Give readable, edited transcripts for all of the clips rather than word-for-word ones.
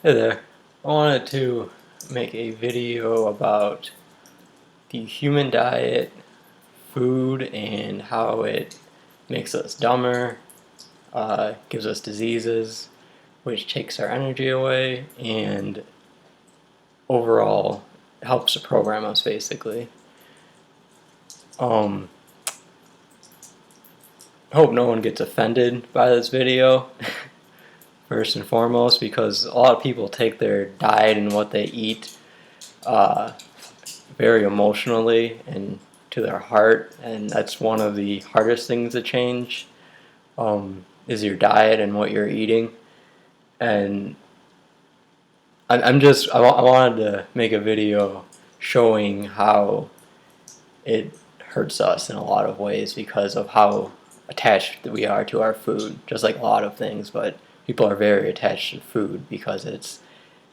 Hey there. I wanted to make a video about the human diet, food, and how it makes us dumber, gives us diseases, which takes our energy away, and overall helps to program us basically. I hope no one gets offended by this video, first and foremost, because a lot of people take their diet and what they eat uh, very emotionally and to their heart, and that's one of the hardest things to change, is your diet and what you're eating. And I wanted to make a video showing how it hurts us in a lot of ways because of how attached we are to our food, just like a lot of things, but people are very attached to food because it's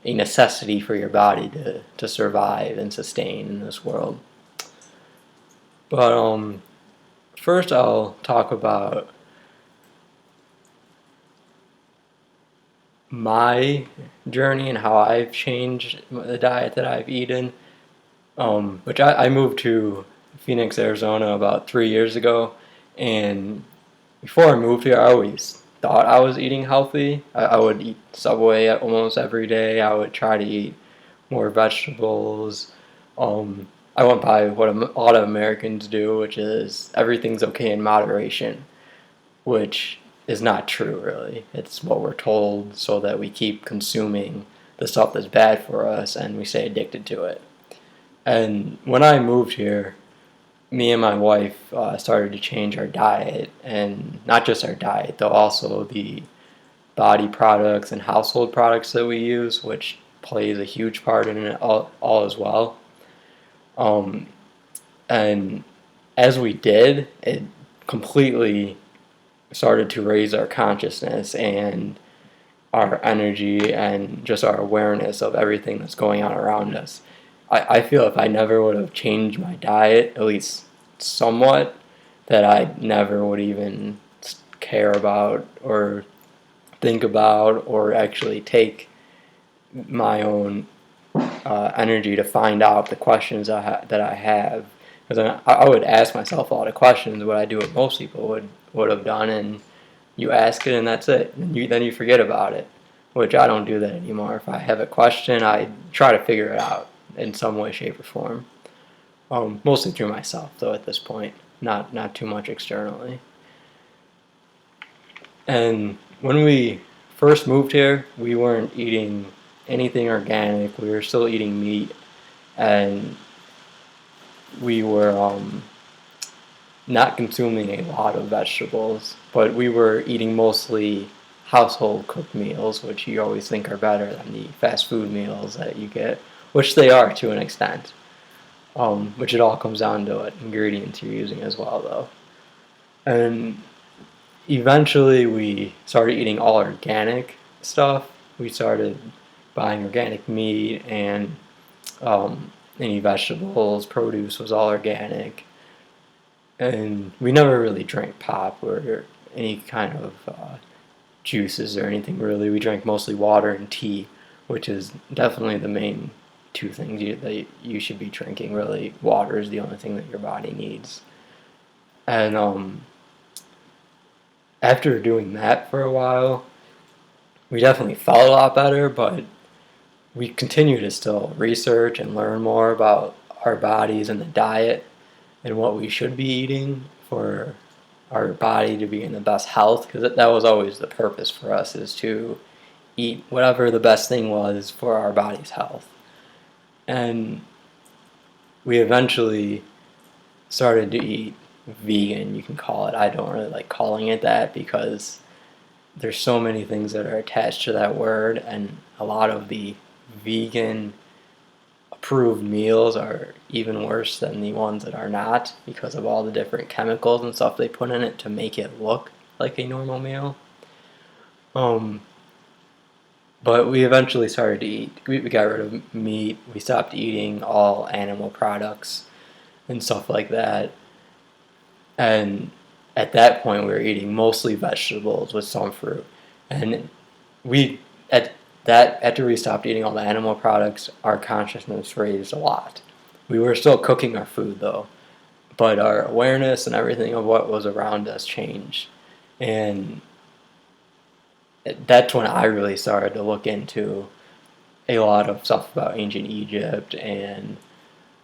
a necessity for your body to survive and sustain in this world. But first I'll talk about my journey and how I've changed the diet that I've eaten. Which I moved to Phoenix, Arizona about 3 years ago, and before I moved here, I always thought I was eating healthy. I would eat Subway almost every day. I would try to eat more vegetables. I went by what a lot of Americans do, which is everything's okay in moderation, which is not true, really. It's what we're told so that we keep consuming the stuff that's bad for us and we stay addicted to it. And when I moved here, me and my wife started to change our diet, and not just our diet, though also the body products and household products that we use, which plays a huge part in it all as well. Um, and as we did, it completely started to raise our consciousness and our energy and just our awareness of everything that's going on around us. I feel if I never would have changed my diet, at least somewhat, that I never would even care about or think about or actually take my own energy to find out the questions that I have. Because I would ask myself a lot of questions, what I do what most people would have done, and you ask it and that's it. And then you forget about it, which I don't do that anymore. If I have a question, I try to figure it out in some way, shape, or form. Mostly through myself, though, at this point, not too much externally. And when we first moved here, we weren't eating anything organic. We were still eating meat, and we were not consuming a lot of vegetables, but we were eating mostly household cooked meals, which you always think are better than the fast food meals that you get, which they are to an extent. Which it all comes down to what ingredients you're using as well, though. And eventually we started eating all organic stuff. We started buying organic meat and any vegetables, produce was all organic. And we never really drank pop or any kind of juices or anything really. We drank mostly water and tea, which is definitely the main two things that you should be drinking. Really, water is the only thing that your body needs. And after doing that for a while, we definitely felt a lot better, but we continue to still research and learn more about our bodies and the diet and what we should be eating for our body to be in the best health, because that was always the purpose for us, is to eat whatever the best thing was for our body's health. And we eventually started to eat vegan, you can call it. I don't really like calling it that because there's so many things that are attached to that word, and a lot of the vegan approved meals are even worse than the ones that are not because of all the different chemicals and stuff they put in it to make it look like a normal meal. But we eventually started to eat. We got rid of meat. We stopped eating all animal products and stuff like that. And at that point, we were eating mostly vegetables with some fruit. And we, at that after we stopped eating all the animal products, our consciousness raised a lot. We were still cooking our food though, but our awareness and everything of what was around us changed. And that's when I really started to look into a lot of stuff about ancient Egypt and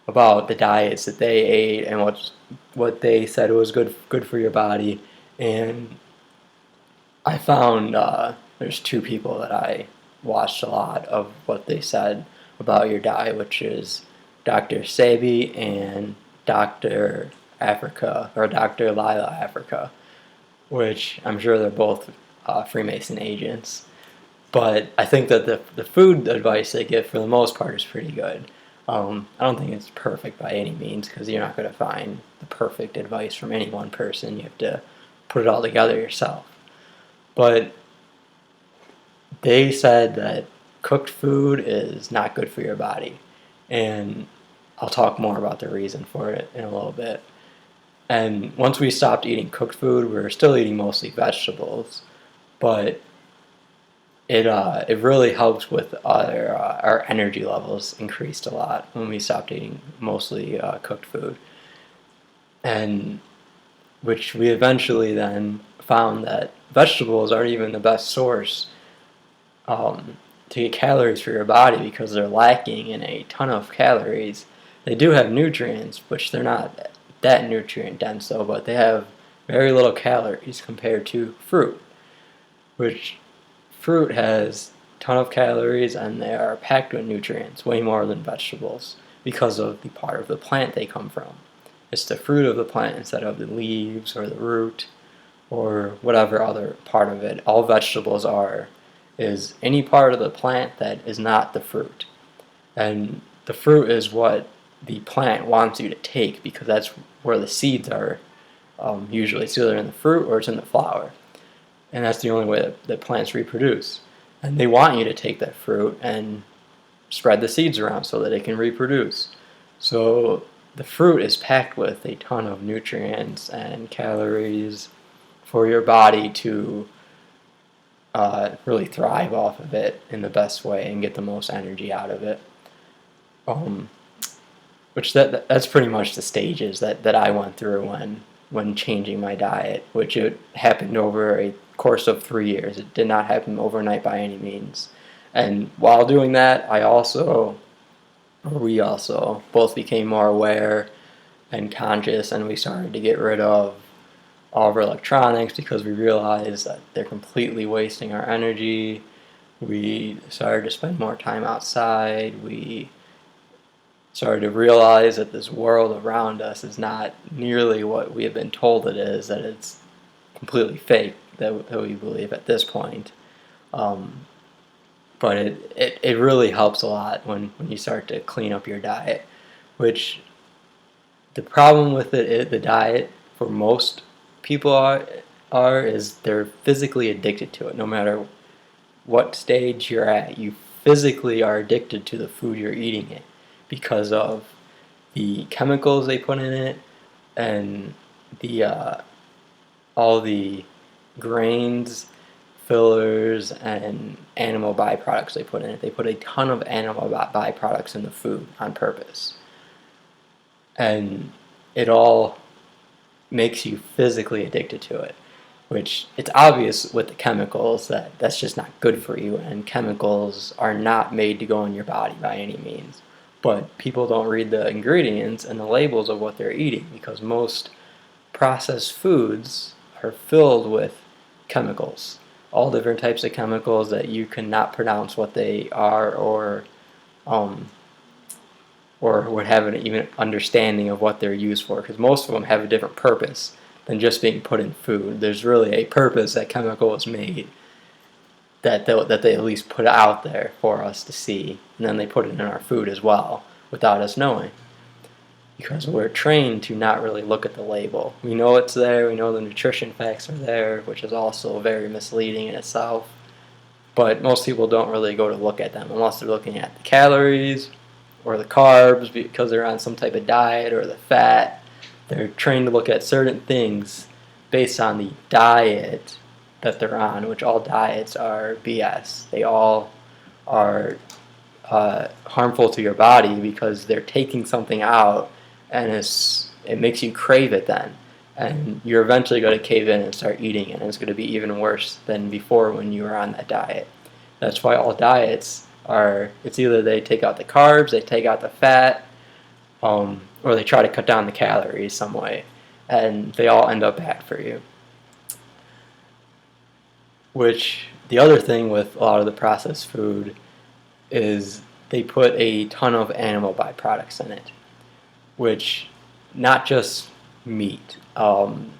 about the diets that they ate and what they said was good for your body. And I found there's two people that I watched a lot of what they said about your diet, which is Dr. Sebi and Dr. Africa, or Dr. Lila Africa, which I'm sure they're both Freemason agents. But I think that the food advice they give for the most part is pretty good. I don't think it's perfect by any means, because you're not going to find the perfect advice from any one person. You have to put it all together yourself. But they said that cooked food is not good for your body. And I'll talk more about the reason for it in a little bit. And once we stopped eating cooked food, we were still eating mostly vegetables. But it really helps with our energy levels increased a lot when we stopped eating mostly cooked food. And which we eventually then found that vegetables aren't even the best source to get calories for your body, because they're lacking in a ton of calories. They do have nutrients, which they're not that nutrient dense though, but they have very little calories compared to fruit, which fruit has a ton of calories and they are packed with nutrients, way more than vegetables, because of the part of the plant they come from. It's the fruit of the plant instead of the leaves or the root or whatever other part of it. All vegetables is any part of the plant that is not the fruit. And the fruit is what the plant wants you to take, because that's where the seeds are. Usually it's either in the fruit or it's in the flower. And that's the only way that plants reproduce. And they want you to take that fruit and spread the seeds around so that it can reproduce. So the fruit is packed with a ton of nutrients and calories for your body to really thrive off of it in the best way and get the most energy out of it. Which that's pretty much the stages that I went through when changing my diet, which it happened over a course of 3 years. It did not happen overnight by any means. And while doing that, we also both became more aware and conscious, and we started to get rid of all of our electronics, because we realized that they're completely wasting our energy. We started to spend more time outside. We started to realize that this world around us is not nearly what we have been told it is, that it's completely fake, that we believe at this point. But it really helps a lot when you start to clean up your diet, which the problem with the diet for most people is they're physically addicted to it. No matter what stage you're at, you physically are addicted to the food you're eating it, because of the chemicals they put in it and all the grains, fillers, and animal byproducts they put in it. They put a ton of animal byproducts in the food on purpose. And it all makes you physically addicted to it, which it's obvious with the chemicals that that's just not good for you, and chemicals are not made to go in your body by any means. But people don't read the ingredients and the labels of what they're eating, because most processed foods are filled with chemicals, all different types of chemicals that you cannot pronounce what they are, or would have an even understanding of what they're used for, because most of them have a different purpose than just being put in food. There's really a purpose that chemical was made, that they at least put out there for us to see, and then they put it in our food as well without us knowing, because we're trained to not really look at the label. We know it's there, we know the nutrition facts are there, which is also very misleading in itself, but most people don't really go to look at them unless they're looking at the calories or the carbs, because they're on some type of diet, or the fat. They're trained to look at certain things based on the diet that they're on, which all diets are BS. They all are harmful to your body because they're taking something out, and it makes you crave it then. And you're eventually going to cave in and start eating it, and it's going to be even worse than before when you were on that diet. That's why all diets it's either they take out the carbs, they take out the fat, or they try to cut down the calories some way, and they all end up bad for you. Which, the other thing with a lot of the processed food is they put a ton of animal byproducts in it, which, not just meat.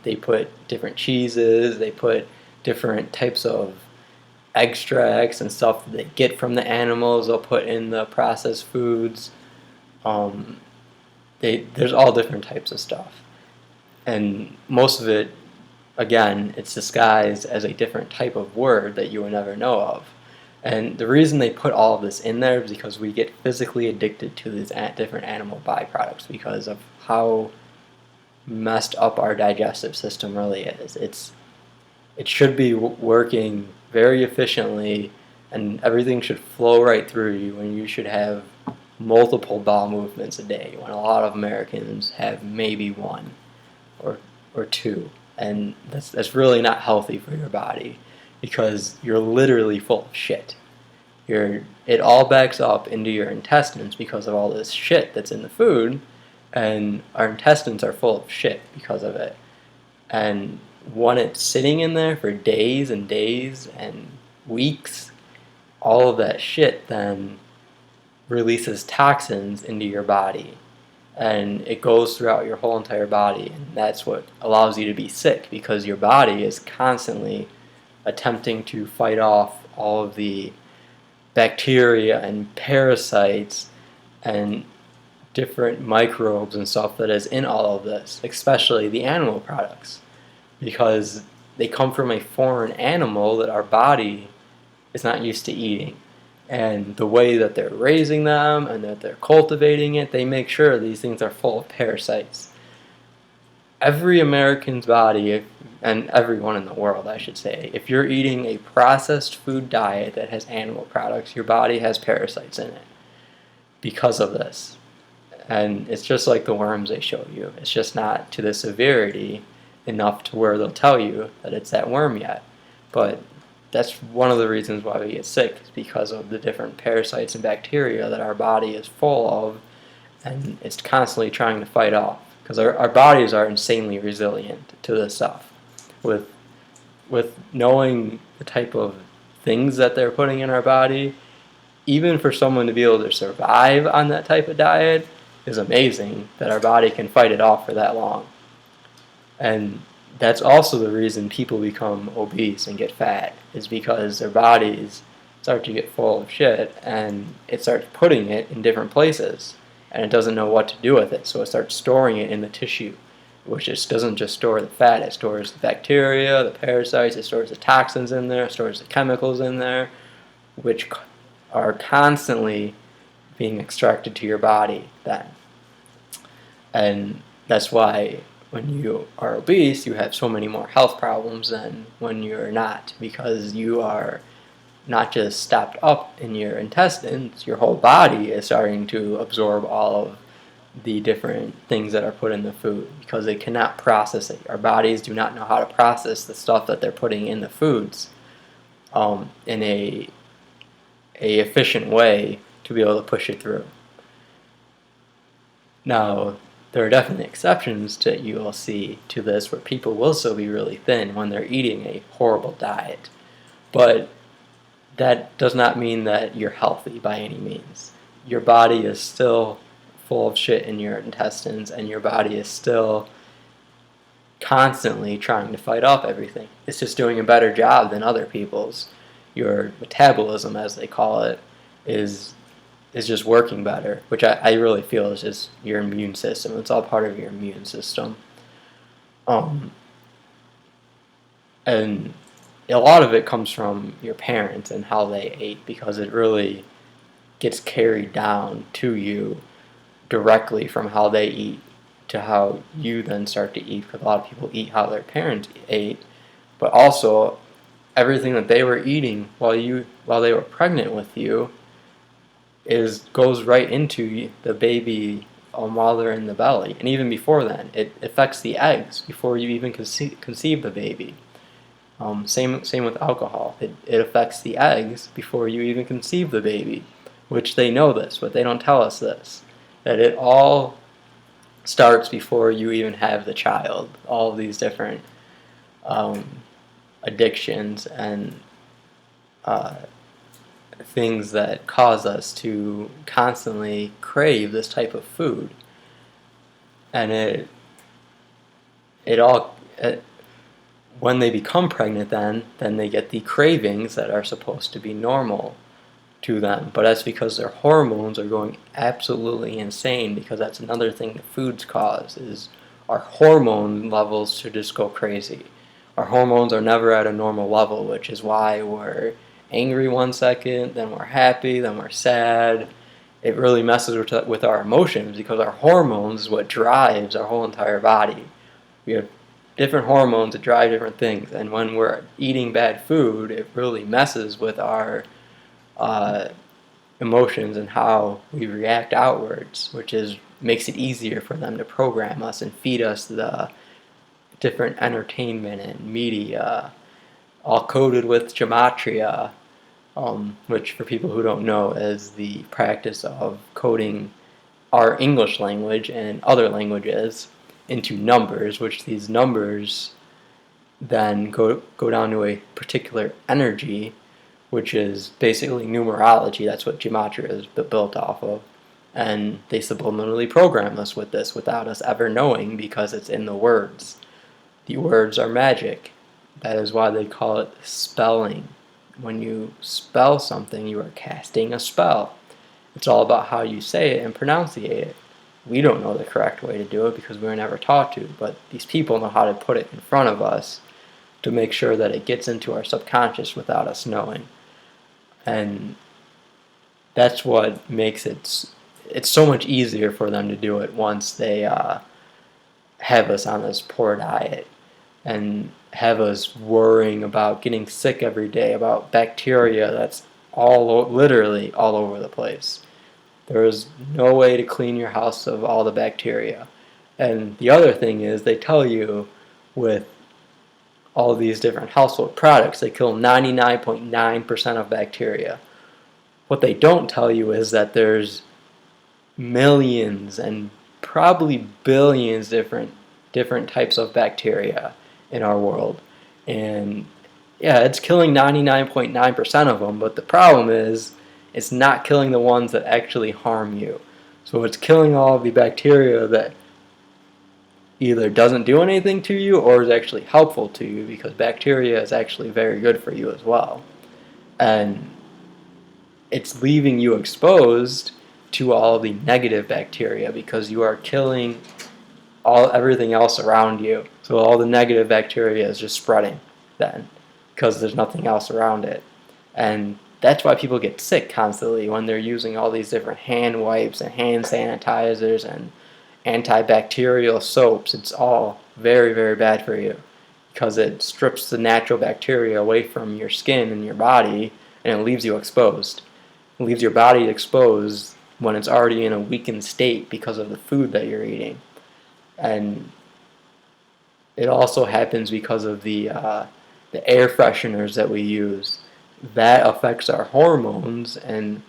They put different cheeses, they put different types of extracts and stuff that they get from the animals they'll put in the processed foods. There's all different types of stuff. And most of it, again, it's disguised as a different type of word that you will never know of. And the reason they put all of this in there is because we get physically addicted to these different animal byproducts because of how messed up our digestive system really is. It should be working very efficiently, and everything should flow right through you, and you should have multiple bowel movements a day, when a lot of Americans have maybe one or two. And that's really not healthy for your body, because you're literally full of shit. It all backs up into your intestines because of all this shit that's in the food, and our intestines are full of shit because of it. And when it's sitting in there for days and days and weeks, all of that shit then releases toxins into your body, and it goes throughout your whole entire body, and that's what allows you to be sick, because your body is constantly attempting to fight off all of the bacteria and parasites and different microbes and stuff that is in all of this, especially the animal products, because they come from a foreign animal that our body is not used to eating. And the way that they're raising them and that they're cultivating it, they make sure these things are full of parasites. Every American's body, and everyone in the world, I should say, if you're eating a processed food diet that has animal products, your body has parasites in it because of this. And it's just like the worms they show you. It's just not to the severity enough to where they'll tell you that it's that worm yet. But that's one of the reasons why we get sick, is because of the different parasites and bacteria that our body is full of, and it's constantly trying to fight off. Because our bodies are insanely resilient to this stuff. With knowing the type of things that they're putting in our body, even for someone to be able to survive on that type of diet is amazing, that our body can fight it off for that long. And that's also the reason people become obese and get fat, is because their bodies start to get full of shit, and it starts putting it in different places, and it doesn't know what to do with it, so it starts storing it in the tissue, which just doesn't just store the fat, it stores the bacteria, the parasites, it stores the toxins in there, it stores the chemicals in there, which are constantly being extracted to your body then. And that's why when you are obese, you have so many more health problems than when you're not, because you are not just stopped up in your intestines, your whole body is starting to absorb all of the different things that are put in the food, because they cannot process it. Our bodies do not know how to process the stuff that they're putting in the foods in a efficient way to be able to push it through. Now, there are definitely exceptions that you will see to this, where people will still be really thin when they're eating a horrible diet. But that does not mean that you're healthy by any means. Your body is still full of shit in your intestines, and your body is still constantly trying to fight off everything. It's just doing a better job than other people's. Your metabolism, as they call it, is just working better, which I really feel is just your immune system. It's all part of your immune system. And a lot of it comes from your parents and how they ate, because it really gets carried down to you directly from how they eat to how you then start to eat, because a lot of people eat how their parents ate, but also everything that they were eating while they were pregnant with you goes right into the baby while they're in the belly, and even before then, it affects the eggs before you even conceive the baby. Same with alcohol. It affects the eggs before you even conceive the baby, which they know this, but they don't tell us this. That it all starts before you even have the child. All of these different addictions and things that cause us to constantly crave this type of food. And when they become pregnant, then they get the cravings that are supposed to be normal to them. But that's because their hormones are going absolutely insane, because that's another thing that foods cause, is our hormone levels to just go crazy. Our hormones are never at a normal level, which is why we're angry 1 second, then we're happy, then we're sad. It really messes with our emotions, because our hormones is what drives our whole entire body. We have different hormones that drive different things, and when we're eating bad food, it really messes with our emotions and how we react outwards, which makes it easier for them to program us and feed us the different entertainment and media, all coded with gematria, which for people who don't know is the practice of coding our English language and other languages into numbers, which these numbers then go down to a particular energy, which is basically numerology. That's what gematria is built off of. And they subliminally program us with this without us ever knowing, because it's in the words. The words are magic. That is why they call it spelling. When you spell something, you are casting a spell. It's all about how you say it and pronunciate it. We don't know the correct way to do it because we were never taught to, but these people know how to put it in front of us to make sure that it gets into our subconscious without us knowing. And that's what makes it's so much easier for them to do it once they have us on this poor diet and have us worrying about getting sick every day, about bacteria that's literally all over the place. There is no way to clean your house of all the bacteria. And the other thing is, they tell you with all these different household products, they kill 99.9% of bacteria. What they don't tell you is that there's millions and probably billions different types of bacteria in our world. And yeah, it's killing 99.9% of them, but the problem is it's not killing the ones that actually harm you. So it's killing all of the bacteria that either doesn't do anything to you or is actually helpful to you, because bacteria is actually very good for you as well. And it's leaving you exposed to all the negative bacteria because you are killing everything else around you. So all the negative bacteria is just spreading then because there's nothing else around it. And that's why people get sick constantly when they're using all these different hand wipes and hand sanitizers and antibacterial soaps. It's all very, very bad for you because it strips the natural bacteria away from your skin and your body, and it leaves you exposed. It leaves your body exposed when it's already in a weakened state because of the food that you're eating. And it also happens because of the air fresheners that we use. That affects our hormones and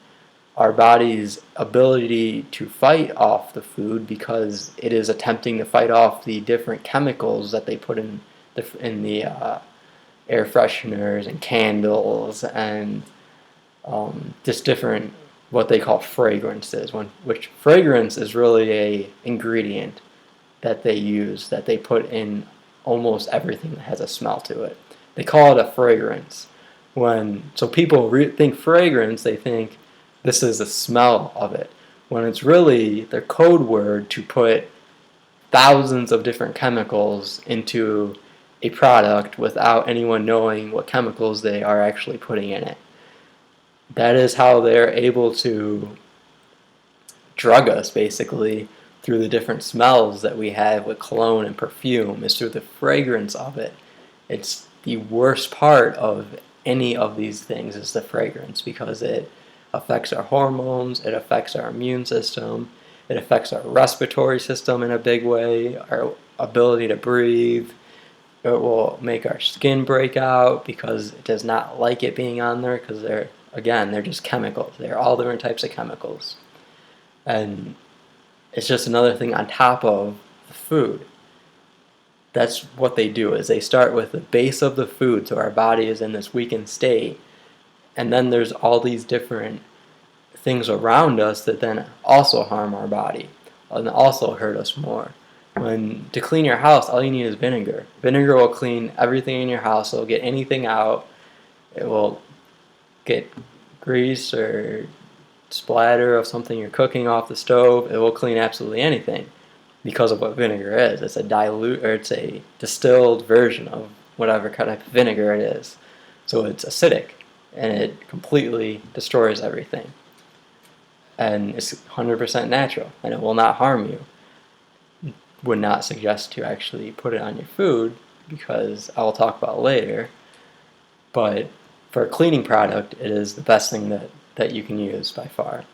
our body's ability to fight off the food, because it is attempting to fight off the different chemicals that they put in the air fresheners and candles and just different what they call fragrances. Which fragrance is really a ingredient that they use, that they put in almost everything that has a smell to it. They call it a fragrance. So people think fragrance, they think this is the smell of it, when it's really their code word to put thousands of different chemicals into a product without anyone knowing what chemicals they are actually putting in it. That is how they're able to drug us, basically, through the different smells that we have with cologne and perfume, is through the fragrance of it. It's the worst part of any of these things is the fragrance, because it affects our hormones, it affects our immune system, it affects our respiratory system in a big way, our ability to breathe. It will make our skin break out because it does not like it being on there, because they're just chemicals. They're all different types of chemicals. And it's just another thing on top of the food. That's what they do, is they start with the base of the food, so our body is in this weakened state, and then there's all these different things around us that then also harm our body and also hurt us more. To clean your house, all you need is vinegar. Vinegar will clean everything in your house. It'll get anything out. It will get grease or splatter of something you're cooking off the stove. It will clean absolutely anything because of what vinegar is. It's a distilled version of whatever kind of vinegar it is. So it's acidic, and it completely destroys everything. And it's 100% natural, and it will not harm you. Would not suggest to actually put it on your food, because I will talk about it later. But for a cleaning product, it is the best thing that you can use by far.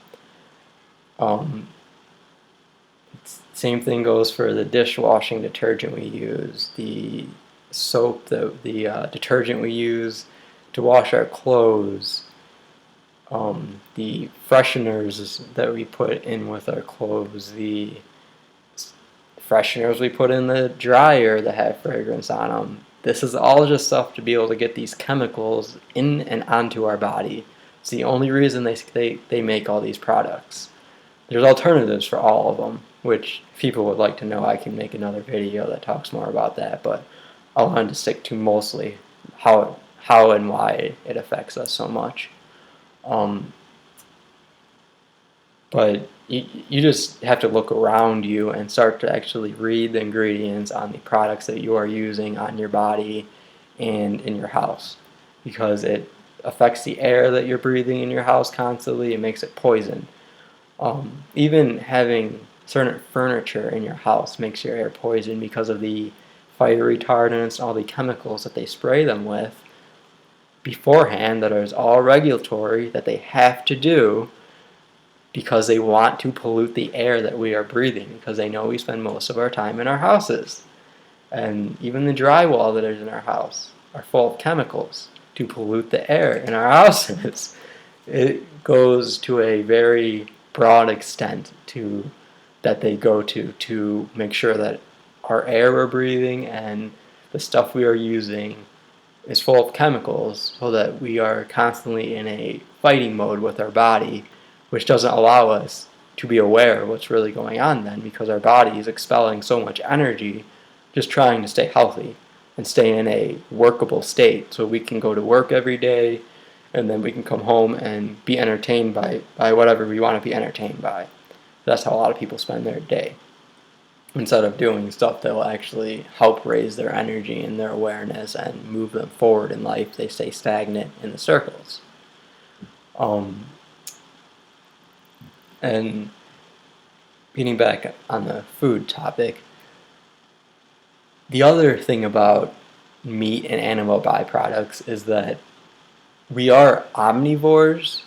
Same thing goes for the dishwashing detergent we use, the soap, the detergent we use to wash our clothes, the fresheners that we put in with our clothes, the fresheners we put in the dryer that have fragrance on them. This is all just stuff to be able to get these chemicals in and onto our body. It's the only reason they make all these products. There's alternatives for all of them, which if people would like to know, I can make another video that talks more about that, but I wanted to stick to mostly how and why it affects us so much. But you just have to look around you and start to actually read the ingredients on the products that you are using on your body and in your house, because it affects the air that you're breathing in your house constantly. It makes it poison. Even having certain furniture in your house makes your air poison because of the fire retardants, all the chemicals that they spray them with beforehand that is all regulatory, that they have to do because they want to pollute the air that we are breathing, because they know we spend most of our time in our houses. And even the drywall that is in our house are full of chemicals to pollute the air in our houses. It goes to a very broad extent that they go to make sure that our air we're breathing and the stuff we are using is full of chemicals, so that we are constantly in a fighting mode with our body, which doesn't allow us to be aware of what's really going on then, because our body is expelling so much energy just trying to stay healthy and stay in a workable state so we can go to work every day, and then we can come home and be entertained by whatever we want to be entertained by. That's how a lot of people spend their day, instead of doing stuff that will actually help raise their energy and their awareness and move them forward in life. They stay stagnant in the circles. And getting back on the food topic, the other thing about meat and animal byproducts is that we are omnivores,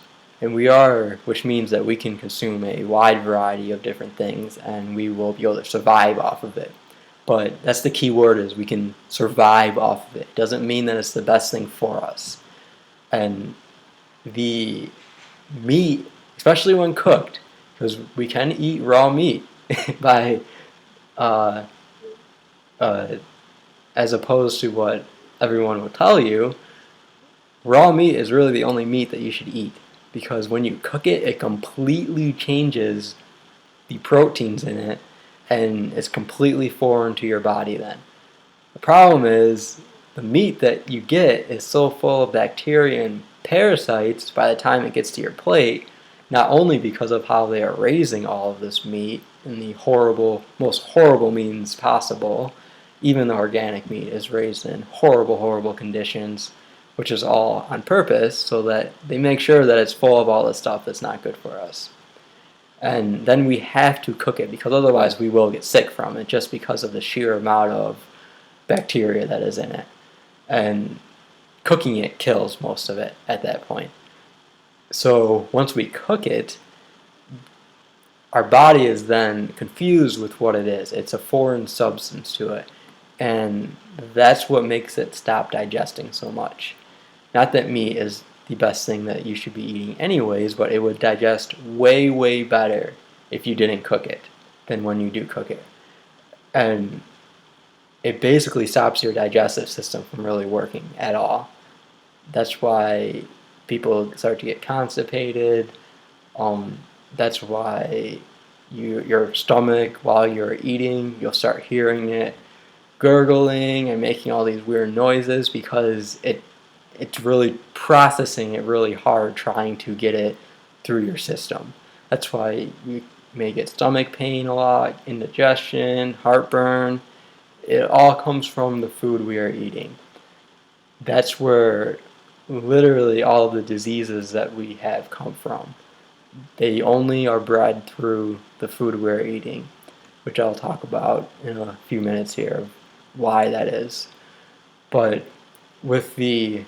which means that we can consume a wide variety of different things, and we will be able to survive off of it. But that's the key word, is we can survive off of it. It doesn't mean that it's the best thing for us. And the meat, especially when cooked, because we can eat raw meat by as opposed to what everyone will tell you, raw meat is really the only meat that you should eat, because when you cook it, it completely changes the proteins in it, and it's completely foreign to your body then. The problem is the meat that you get is so full of bacteria and parasites by the time it gets to your plate, not only because of how they are raising all of this meat in the most horrible means possible. Even the organic meat is raised in horrible conditions, which is all on purpose, so that they make sure that it's full of all the stuff that's not good for us. And then we have to cook it, because otherwise we will get sick from it, just because of the sheer amount of bacteria that is in it. and cooking it kills most of it at that point. So once we cook it, our body is then confused with what it is. It's a foreign substance to it. And that's what makes it stop digesting so much. Not that meat is the best thing that you should be eating anyways, but it would digest way, way better if you didn't cook it than when you do cook it. And it basically stops your digestive system from really working at all. That's why people start to get constipated. That's why your stomach, while you're eating, you'll start hearing it gurgling and making all these weird noises because it's really processing it really hard trying to get it through your system. That's why you may get stomach pain a lot, indigestion, heartburn. It all comes from the food we are eating. That's where literally all of the diseases that we have come from. They only are bred through the food we're eating, which I'll talk about in a few minutes here of why that is. But with the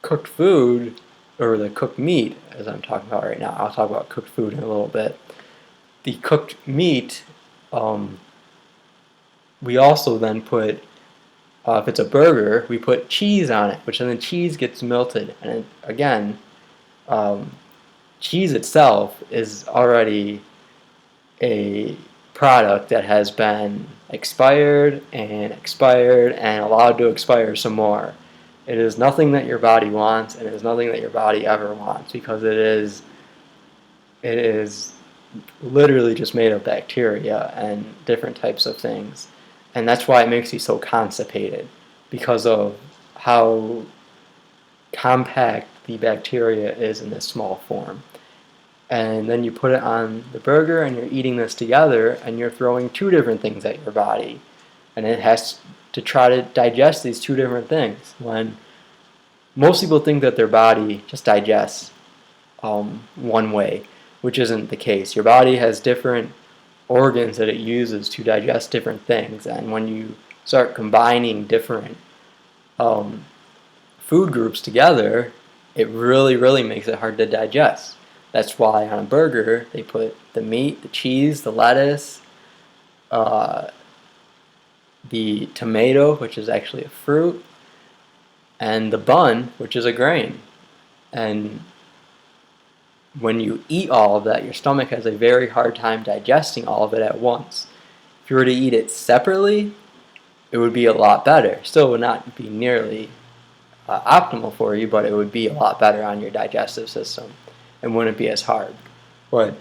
cooked food, or the cooked meat, as I'm talking about right now, I'll talk about cooked food in a little bit. The cooked meat, we also then put, if it's a burger, we put cheese on it, which then the cheese gets melted. And again, cheese itself is already a product that has been expired and allowed to expire some more. It is nothing that your body wants, and it is nothing that your body ever wants, because it is literally just made of bacteria and different types of things. And that's why it makes you so constipated, because of how compact the bacteria is in this small form. And then you put it on the burger and you're eating this together and you're throwing two different things at your body. And it has to try to digest these two different things. When most people think that their body just digests one way, which isn't the case. Your body has different organs that it uses to digest different things. And when you start combining different food groups together, it really, really makes it hard to digest. That's why on a burger they put the meat, the cheese, the lettuce, the tomato, which is actually a fruit, and the bun, which is a grain. And when you eat all of that, your stomach has a very hard time digesting all of it at once. If you were to eat it separately, it would be a lot better. Still would not be nearly optimal for you, but it would be a lot better on your digestive system and wouldn't be as hard. But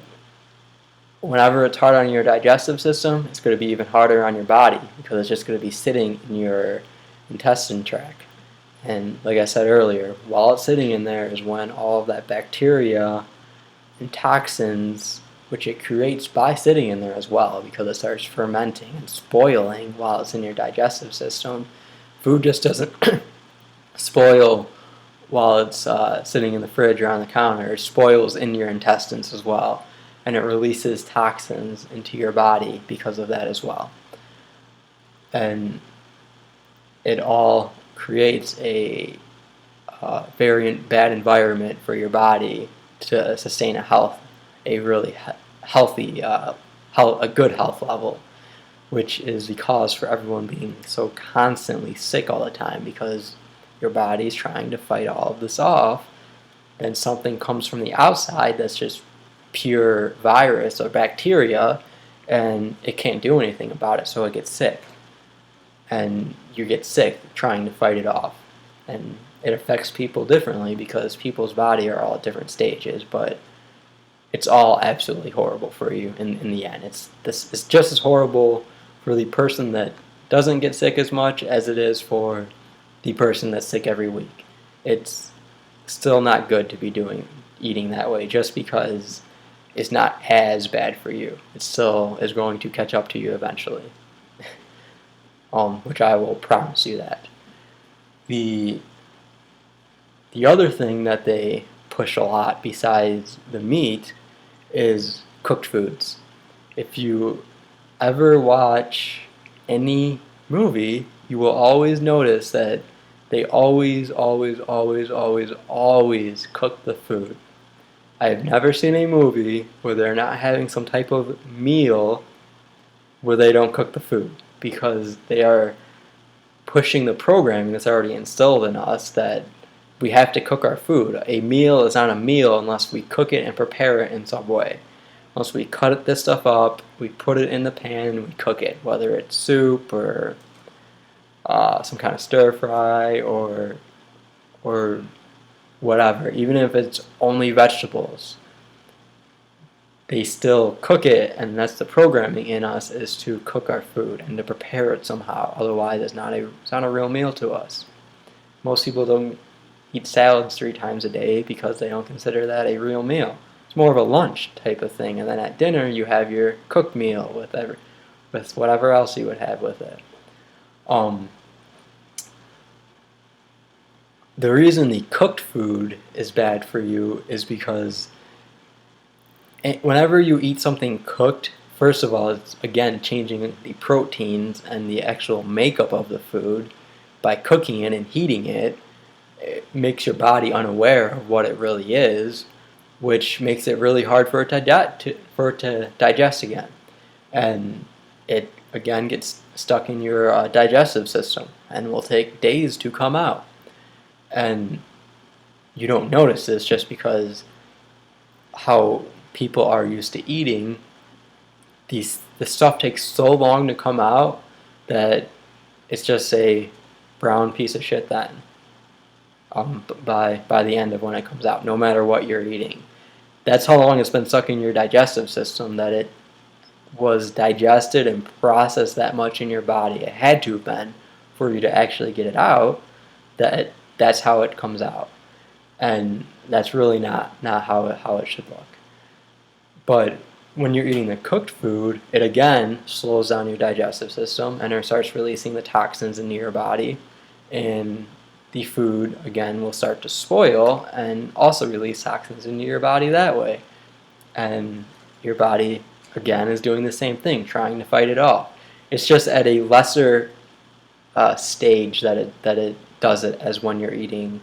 whenever it's hard on your digestive system, it's going to be even harder on your body because it's just going to be sitting in your intestine tract. And like I said earlier, while it's sitting in there is when all of that bacteria and toxins, which it creates by sitting in there as well, because it starts fermenting and spoiling while it's in your digestive system. Food just doesn't spoil while it's sitting in the fridge or on the counter. It spoils in your intestines as well, and it releases toxins into your body because of that as well. And it all creates a very bad environment for your body to sustain a really healthy, a good health level, which is the cause for everyone being so constantly sick all the time, because your body's trying to fight all of this off, and something comes from the outside that's just pure virus or bacteria, and it can't do anything about it, so it gets sick. And you get sick trying to fight it off. And it affects people differently because people's body are all at different stages, but it's all absolutely horrible for you in the end. It's just as horrible for the person that doesn't get sick as much as it is for the person that's sick every week. It's still not good to be eating that way just because it's not as bad for you. It still is going to catch up to you eventually. Which I will promise you that. The other thing that they push a lot besides the meat is cooked foods. If you ever watch any movie, you will always notice that They always, always, always, always, always cook the food. I have never seen a movie where they're not having some type of meal where they don't cook the food, because they are pushing the programming that's already instilled in us that we have to cook our food. A meal is not a meal unless we cook it and prepare it in some way. Once we cut this stuff up, we put it in the pan and we cook it, whether it's soup or some kind of stir fry or whatever. Even if it's only vegetables, they still cook it, and that's the programming in us, is to cook our food and to prepare it somehow. Otherwise, it's not a real meal to us. Most people don't eat salads 3 times a day because they don't consider that a real meal. It's more of a lunch type of thing, and then at dinner you have your cooked meal with whatever else you would have with it. The reason the cooked food is bad for you is because whenever you eat something cooked, first of all, it's again changing the proteins and the actual makeup of the food. By cooking it and heating it, it makes your body unaware of what it really is, which makes it really hard for it to digest again. And it again gets stuck in your digestive system and will take days to come out. And you don't notice this just because how people are used to eating. The stuff takes so long to come out that it's just a brown piece of shit then. By the end of when it comes out, no matter what you're eating. That's how long it's been stuck in your digestive system, that it was digested and processed that much in your body. It had to have been for you to actually get it out. That's how it comes out, and that's really not how it should look. But when you're eating the cooked food, it again slows down your digestive system and it starts releasing the toxins into your body, and the food again will start to spoil and also release toxins into your body that way. And your body again is doing the same thing, trying to fight it off. It's just at a lesser stage that it does it as when you're eating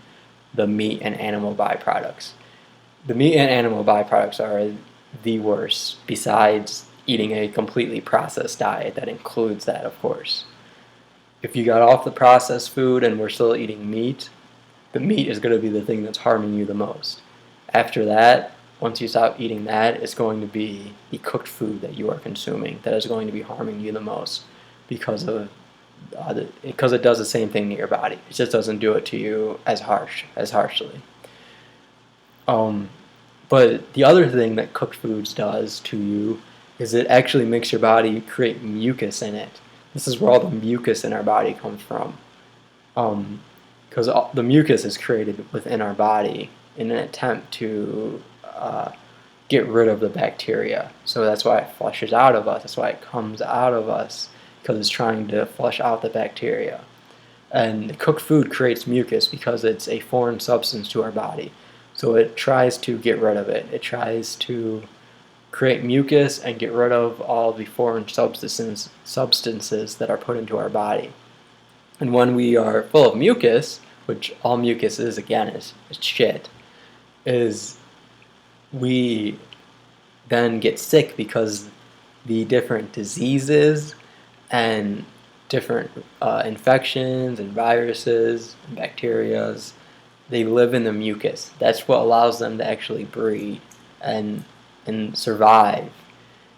the meat and animal byproducts. The meat and animal byproducts are the worst, besides eating a completely processed diet that includes that, of course. If you got off the processed food and we're still eating meat, the meat is going to be the thing that's harming you the most. After that, once you stop eating that, it's going to be the cooked food that you are consuming that is going to be harming you the most, because it does the same thing to your body. It just doesn't do it to you as harshly. But the other thing that cooked foods does to you is it actually makes your body create mucus in it. This is where all the mucus in our body comes from. Because the mucus is created within our body in an attempt to get rid of the bacteria. So that's why it flushes out of us. That's why it comes out of us, because it's trying to flush out the bacteria. And cooked food creates mucus because it's a foreign substance to our body. So it tries to get rid of it. It tries to create mucus and get rid of all the foreign substances that are put into our body. And when we are full of mucus, which all mucus is, again, is shit, is we then get sick because the different diseases and different infections and viruses and bacterias, they live in the mucus. That's what allows them to actually breed and survive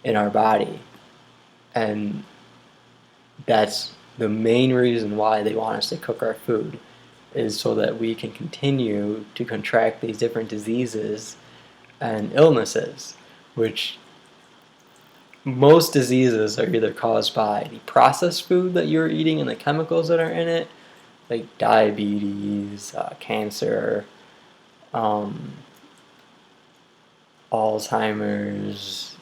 in our body. And that's the main reason why they want us to cook our food, is so that we can continue to contract these different diseases and illnesses, which most diseases are either caused by the processed food that you're eating and the chemicals that are in it, like diabetes, cancer, Alzheimer's,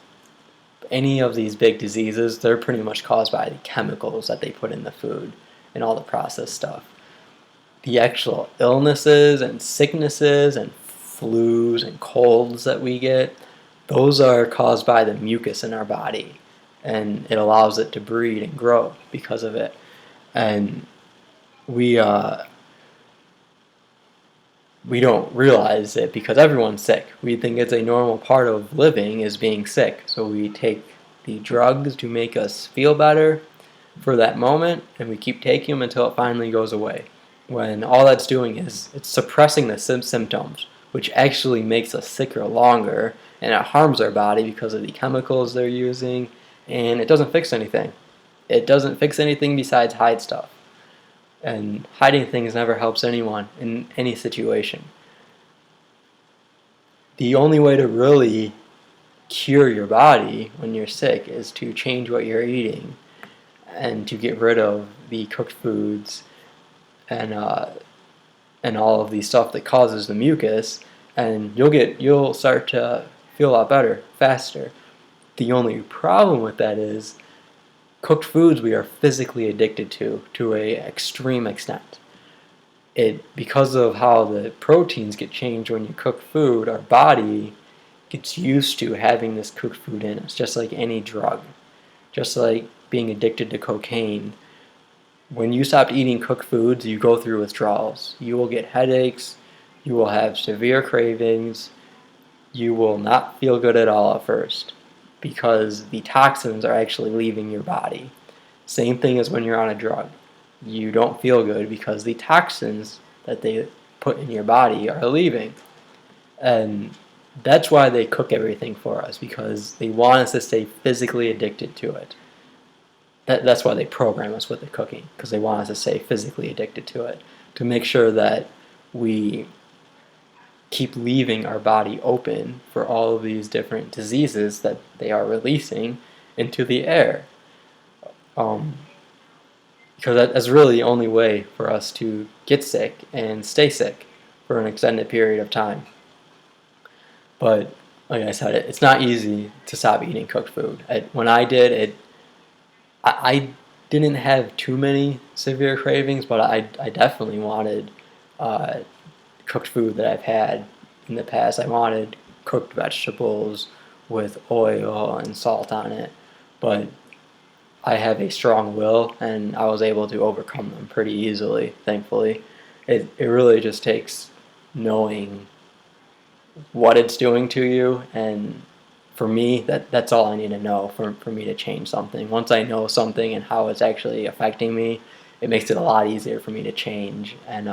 any of these big diseases. They're pretty much caused by the chemicals that they put in the food and all the processed stuff. The actual illnesses and sicknesses and flus and colds that we get, those are caused by the mucus in our body, and it allows it to breed and grow because of it. And we we don't realize it because everyone's sick. We think it's a normal part of living is being sick. So we take the drugs to make us feel better for that moment, and we keep taking them until it finally goes away. When all that's doing is it's suppressing the symptoms, which actually makes us sicker longer, and it harms our body because of the chemicals they're using, and it doesn't fix anything. It doesn't fix anything besides hide stuff. And hiding things never helps anyone in any situation. The only way to really cure your body when you're sick is to change what you're eating and to get rid of the cooked foods and all of the stuff that causes the mucus, and you'll start to feel a lot better faster. The only problem with that is cooked foods we are physically addicted to a extreme extent. Because of how the proteins get changed when you cook food, our body gets used to having this cooked food in us, just like any drug, just like being addicted to cocaine. When you stop eating cooked foods, you go through withdrawals. You will get headaches, you will have severe cravings, you will not feel good at all at first, because the toxins are actually leaving your body. Same thing as when you're on a drug. You don't feel good because the toxins that they put in your body are leaving. And that's why they cook everything for us, because they want us to stay physically addicted to it. That's why they program us with the cooking, because they want us to stay physically addicted to it, to make sure that we keep leaving our body open for all of these different diseases that they are releasing into the air. Because that's really the only way for us to get sick and stay sick for an extended period of time. But like I said, it's not easy to stop eating cooked food. When I did, I didn't have too many severe cravings, but I definitely wanted cooked food that I've had in the past. I wanted cooked vegetables with oil and salt on it, but I have a strong will, and I was able to overcome them pretty easily, thankfully. It really just takes knowing what it's doing to you, and for me, that's all I need to know for me to change something. Once I know something and how it's actually affecting me, it makes it a lot easier for me to change and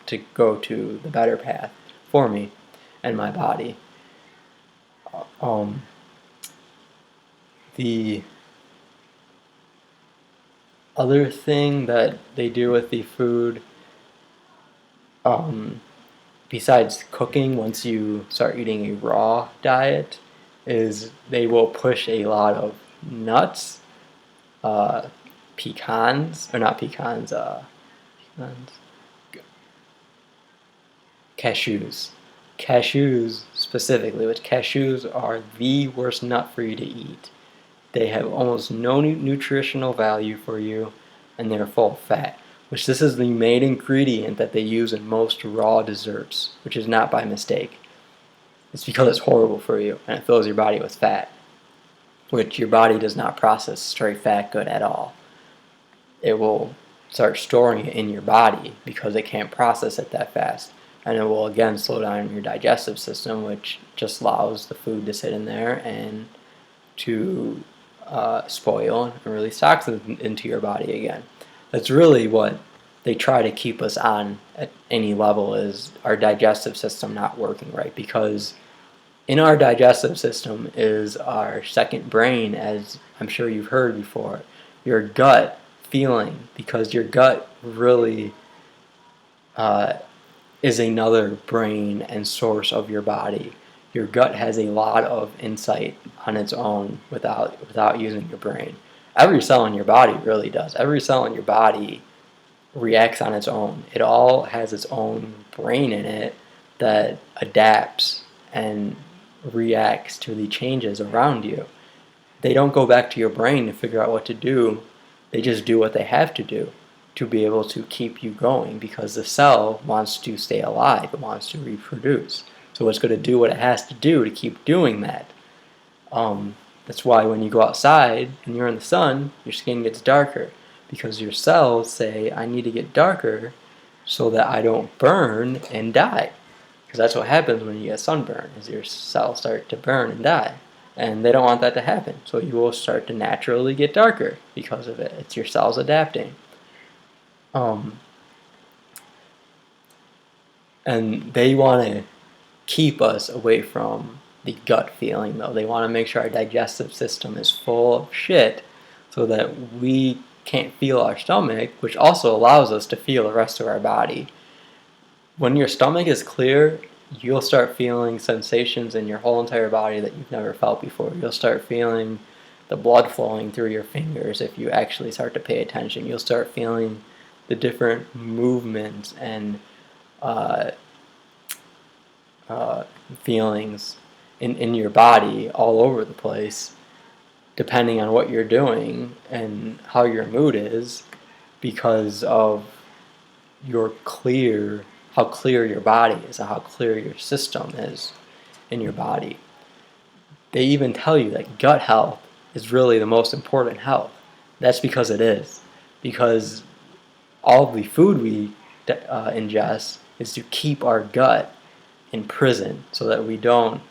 to go to the better path for me and my body. The other thing that they do with the food, besides cooking, once you start eating a raw diet, is they will push a lot of nuts, pecans, or not pecans, cashews. Cashews specifically, which cashews are the worst nut for you to eat. They have almost no nutritional value for you, and they're full of fat, which this is the main ingredient that they use in most raw desserts, which is not by mistake. It's because it's horrible for you, and it fills your body with fat, which your body does not process straight fat good at all. It will start storing it in your body because it can't process it that fast, and it will again slow down your digestive system, which just allows the food to sit in there and to spoil and release toxins into your body again. That's really what they try to keep us on at any level, is our digestive system not working right, because in our digestive system is our second brain, as I'm sure you've heard before, your gut feeling, because your gut really is another brain and source of your body. Your gut has a lot of insight on its own without using your brain. Every cell in your body really does. Every cell in your body reacts on its own. It all has its own brain in it that adapts and reacts to the changes around you. They don't go back to your brain to figure out what to do. They just do what they have to do to be able to keep you going, because the cell wants to stay alive. It wants to reproduce. So it's going to do what it has to do to keep doing that. That's why when you go outside and you're in the sun, your skin gets darker, because your cells say, I need to get darker so that I don't burn and die. because that's what happens when you get sunburn, is your cells start to burn and die. And they don't want that to happen. So you will start to naturally get darker because of it. It's your cells adapting. And they want to keep us away from the gut feeling, though. They want to make sure our digestive system is full of shit so that we can't feel our stomach, which also allows us to feel the rest of our body. When your stomach is clear, you'll start feeling sensations in your whole entire body that you've never felt before. You'll start feeling the blood flowing through your fingers if you actually start to pay attention. You'll start feeling the different movements and feelings in your body all over the place, depending on what you're doing and how your mood is, because of how clear your body is and how clear your system is in your body. They even tell you that gut health is really the most important health. That's because it is. Because all of the food we ingest is to keep our gut in prison so that we don't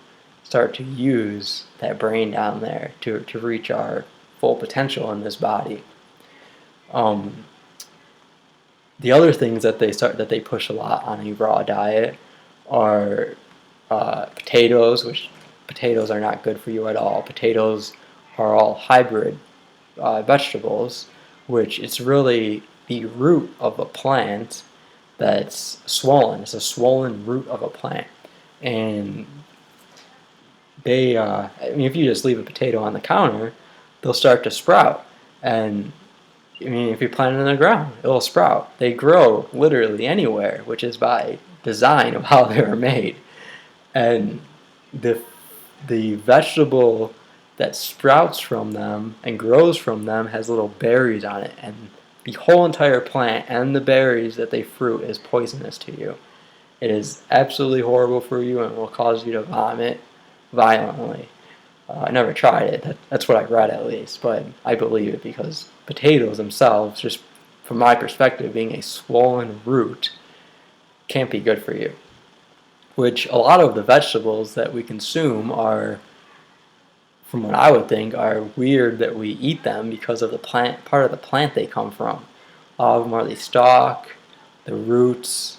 start to use that brain down there to reach our full potential in this body. The other things that they push a lot on a raw diet are potatoes, which potatoes are not good for you at all. Potatoes are all hybrid vegetables, which it's really the root of a plant that's swollen. It's a swollen root of a plant. And if you just leave a potato on the counter, they'll start to sprout. And if you plant it in the ground, it'll sprout. They grow literally anywhere, which is by design of how they were made. And the vegetable that sprouts from them and grows from them has little berries on it, and the whole entire plant and the berries that they fruit is poisonous to you. It is absolutely horrible for you and will cause you to vomit violently. I never tried it. That's what I read, at least, but I believe it because potatoes themselves, just from my perspective, being a swollen root, can't be good for you. Which a lot of the vegetables that we consume are, from what I would think, are weird that we eat them because of the part of the plant they come from. A lot of them are the stalk, the roots,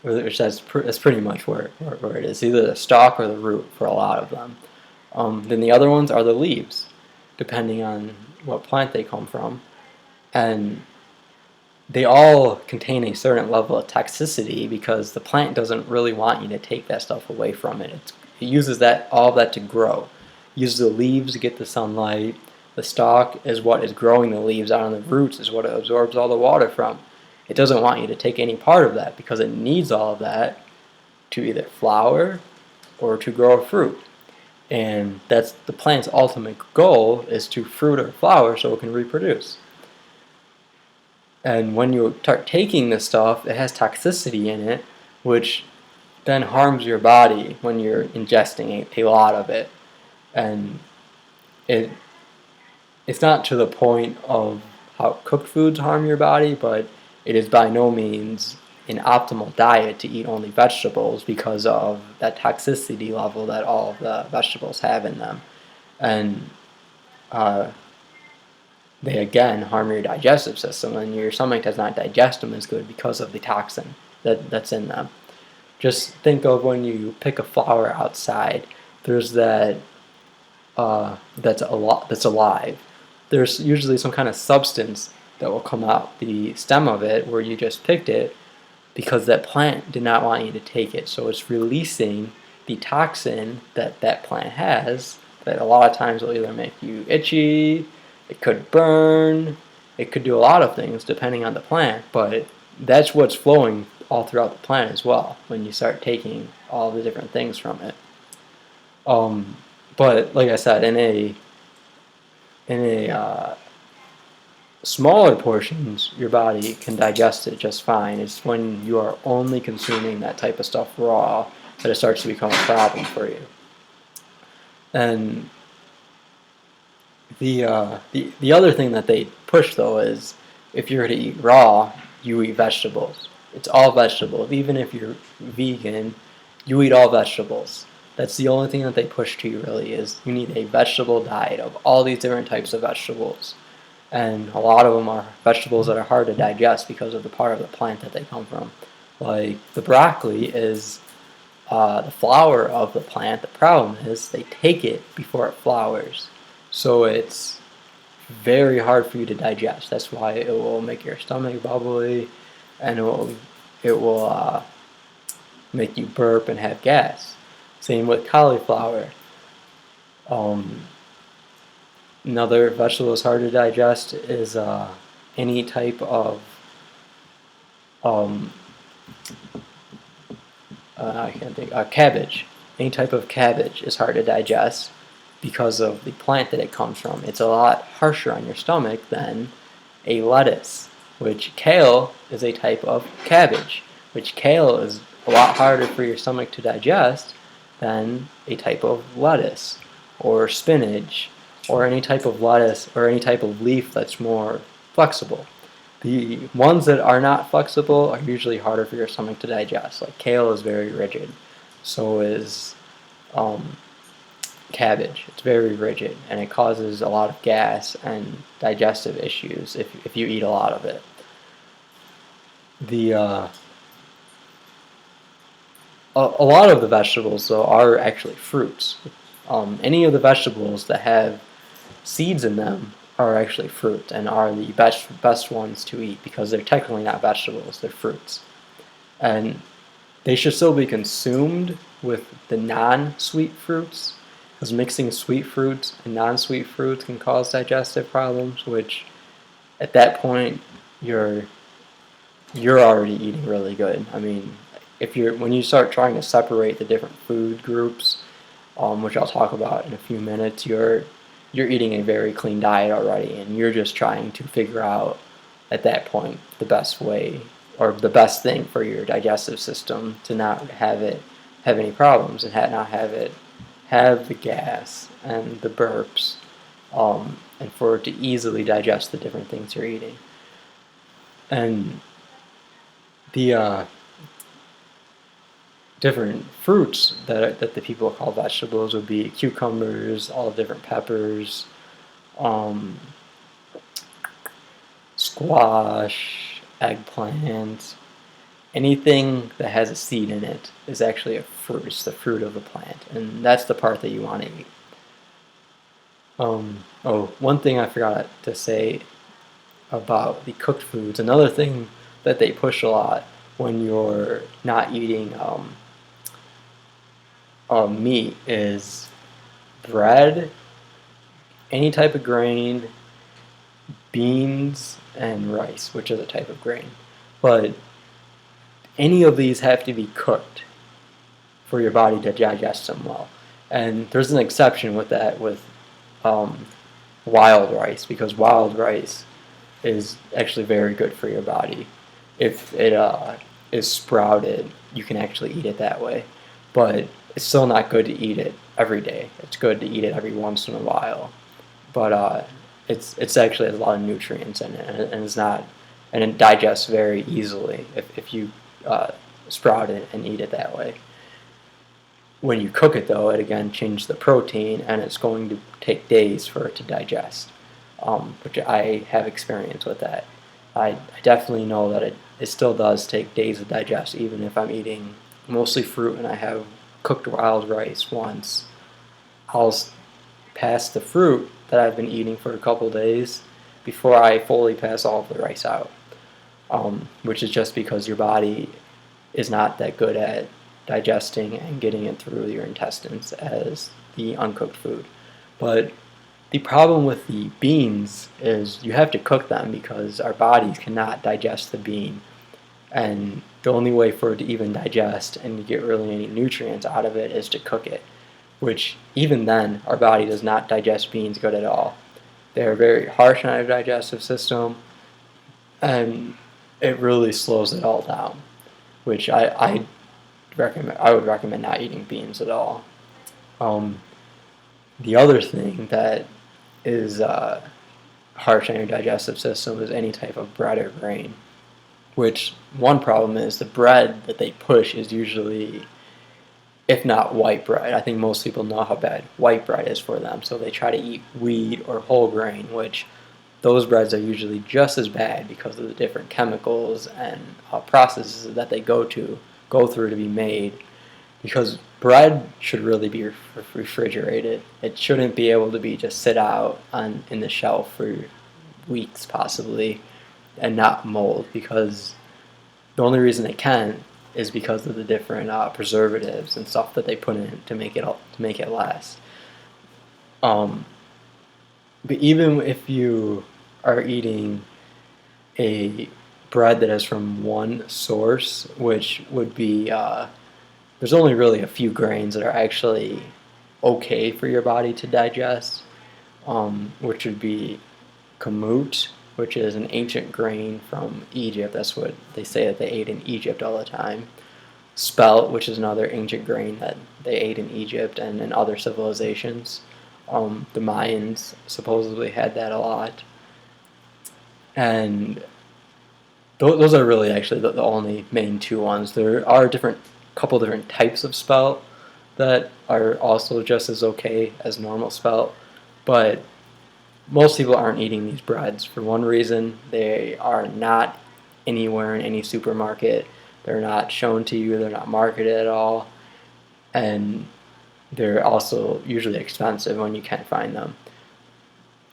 which that's pretty much where it is, either the stalk or the root for a lot of them. Then the other ones are the leaves, depending on what plant they come from. And they all contain a certain level of toxicity because the plant doesn't really want you to take that stuff away from it. It uses all of that to grow. It uses the leaves to get the sunlight. The stalk is what is growing the leaves out, and the roots is what it absorbs all the water from. It doesn't want you to take any part of that because it needs all of that to either flower or to grow a fruit. And that's the plant's ultimate goal, is to fruit or flower so it can reproduce. And when you start taking this stuff, it has toxicity in it, which then harms your body when you're ingesting a lot of it. And it's not to the point of how cooked foods harm your body, but it is by no means an optimal diet to eat only vegetables because of that toxicity level that all of the vegetables have in them. And they again harm your digestive system, and your stomach does not digest them as good because of the toxin that's in them. Just think of when you pick a flower outside, there's that's alive. There's usually some kind of substance that will come out the stem of it where you just picked it because that plant did not want you to take it. So it's releasing the toxin that plant has that a lot of times will either make you itchy, it could burn, it could do a lot of things depending on the plant, but that's what's flowing all throughout the plant as well when you start taking all the different things from it. But like I said, in a smaller portions, your body can digest it just fine. It's when you are only consuming that type of stuff raw that it starts to become a problem for you. And the other thing that they push, though, is if you're to eat raw, you eat vegetables. It's all vegetables. Even if you're vegan, you eat all vegetables. That's the only thing that they push to you really, is you need a vegetable diet of all these different types of vegetables. And a lot of them are vegetables that are hard to digest because of the part of the plant that they come from. Like the broccoli is the flower of the plant. The problem is they take it before it flowers. So it's very hard for you to digest. That's why it will make your stomach bubbly, and it will make you burp and have gas. Same with cauliflower. Another vegetable that's hard to digest is any type of I can't think. Cabbage. Any type of cabbage is hard to digest because of the plant that it comes from. It's a lot harsher on your stomach than a lettuce, which kale is a type of cabbage, which kale is a lot harder for your stomach to digest than a type of lettuce or spinach or any type of lettuce or any type of leaf that's more flexible. The ones that are not flexible are usually harder for your stomach to digest. Like kale is very rigid. So is cabbage. It's very rigid, and it causes a lot of gas and digestive issues if you eat a lot of it. A lot of the vegetables, though, are actually fruits. Any of the vegetables that have seeds in them are actually fruit and are the best ones to eat because they're technically not vegetables, they're fruits. And they should still be consumed with the non-sweet fruits, because mixing sweet fruits and non-sweet fruits can cause digestive problems, which at that point you're already eating really good. I mean, when you start trying to separate the different food groups, which I'll talk about in a few minutes, you're eating a very clean diet already, and you're just trying to figure out at that point the best way or the best thing for your digestive system to not have any problems and not have the gas and the burps, and for it to easily digest the different things you're eating. And the different fruits that the people call vegetables would be cucumbers, all the different peppers, squash, eggplant. Anything that has a seed in it is actually a fruit. It's the fruit of the plant, and that's the part that you want to eat. One thing I forgot to say about the cooked foods, another thing that they push a lot when you're not eating meat is bread, any type of grain, beans, and rice, which is a type of grain. But any of these have to be cooked for your body to digest them well. And there's an exception with that with wild rice, because wild rice is actually very good for your body. If it is sprouted, you can actually eat it that way. But it's still not good to eat it every day. It's good to eat it every once in a while. But it's actually has a lot of nutrients in it, and it digests very easily if you sprout it and eat it that way. When you cook it, though, it again changes the protein, and it's going to take days for it to digest, which I have experience with that. I definitely know that it still does take days to digest, even if I'm eating mostly fruit and I have cooked wild rice once. I'll pass the fruit that I've been eating for a couple days before I fully pass all of the rice out, which is just because your body is not that good at digesting and getting it through your intestines as the uncooked food. But the problem with the beans is you have to cook them because our bodies cannot digest the bean. And the only way for it to even digest and to get really any nutrients out of it is to cook it, which even then our body does not digest beans good at all. They're very harsh on our digestive system, and it really slows it all down, which I would recommend not eating beans at all. The other thing that is harsh on your digestive system is any type of bread or grain. which one problem is the bread that they push is usually, if not white bread. I think most people know how bad white bread is for them, so they try to eat wheat or whole grain, which those breads are usually just as bad because of the different chemicals and processes that they go through to be made. Because bread should really be refrigerated. It shouldn't be able to be just sit out in the shelf for weeks possibly and not mold, because the only reason it can is because of the different preservatives and stuff that they put in to make it last. But even if you are eating a bread that is from one source, which would be there's only really a few grains that are actually okay for your body to digest, which would be kamut, which is an ancient grain from Egypt. That's what they say that they ate in Egypt all the time. Spelt, which is another ancient grain that they ate in Egypt and in other civilizations. The Mayans supposedly had that a lot. And those are really actually the only main two ones. There are couple different types of spelt that are also just as okay as normal spelt, but most people aren't eating these breads for one reason: they are not anywhere in any supermarket. They're not shown to you. They're not marketed at all, and they're also usually expensive when you can't find them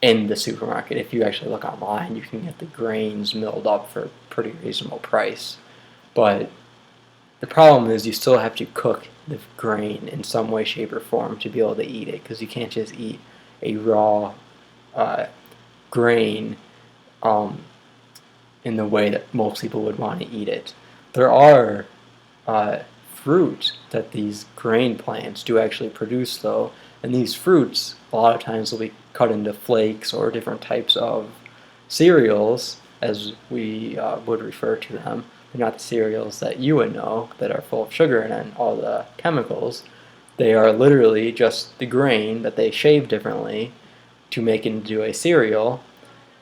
in the supermarket. If you actually look online, you can get the grains milled up for a pretty reasonable price. But the problem is you still have to cook the grain in some way, shape, or form to be able to eat it, because you can't just eat a raw grain in the way that most people would want to eat it. There are fruit that these grain plants do actually produce, though, and these fruits a lot of times will be cut into flakes or different types of cereals, as we would refer to them. They're not the cereals that you would know that are full of sugar and all the chemicals. They are literally just the grain that they shave differently to make into a cereal,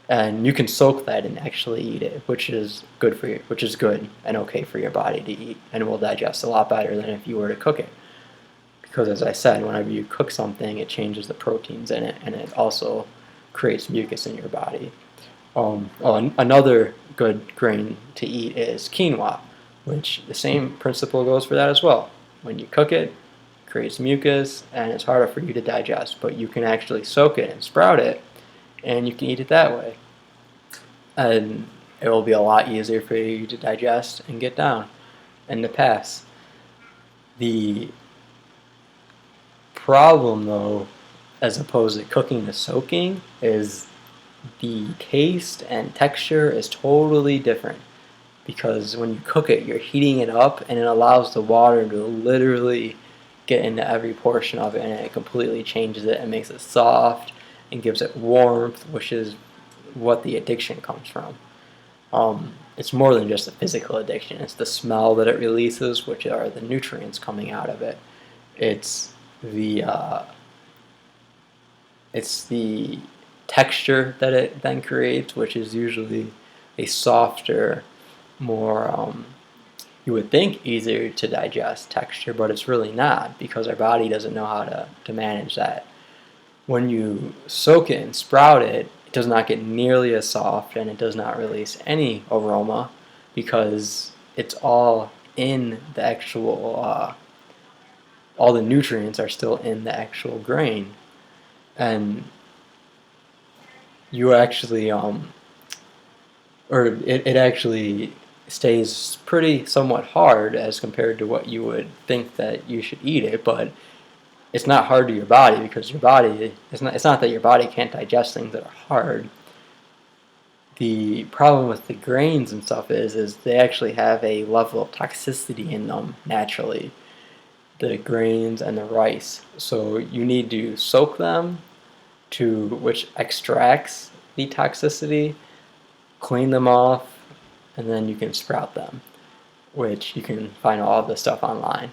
and you can soak that and actually eat it, which is good for you, which is good and okay for your body to eat, and it will digest a lot better than if you were to cook it. Because as I said, whenever you cook something, it changes the proteins in it, and it also creates mucus in your body. Another good grain to eat is quinoa, which the same principle goes for that as well. When you cook it, it creates mucus, and it's harder for you to digest, but you can actually soak it and sprout it, and you can eat it that way. And it will be a lot easier for you to digest and get down and to pass. The problem, though, as opposed to cooking to soaking, is the taste and texture is totally different, because when you cook it, you're heating it up, and it allows the water to literally get into every portion of it, and it completely changes it and makes it soft and gives it warmth, which is what the addiction comes from. It's more than just a physical addiction. It's the smell that it releases, which are the nutrients coming out of it. It's the texture that it then creates, which is usually a softer, more you would think easier to digest texture, but it's really not, because our body doesn't know how to manage that. When you soak it and sprout it, it does not get nearly as soft, and it does not release any aroma, because it's all in the actual all the nutrients are still in the actual grain, and you actually it actually stays pretty somewhat hard as compared to what you would think that you should eat it, but it's not hard to your body, because your body it's not that your body can't digest things that are hard. The problem with the grains and stuff is they actually have a level of toxicity in them naturally, the grains and the rice. So you need to soak them, which extracts the toxicity, clean them off, and then you can sprout them, which you can find all of the stuff online.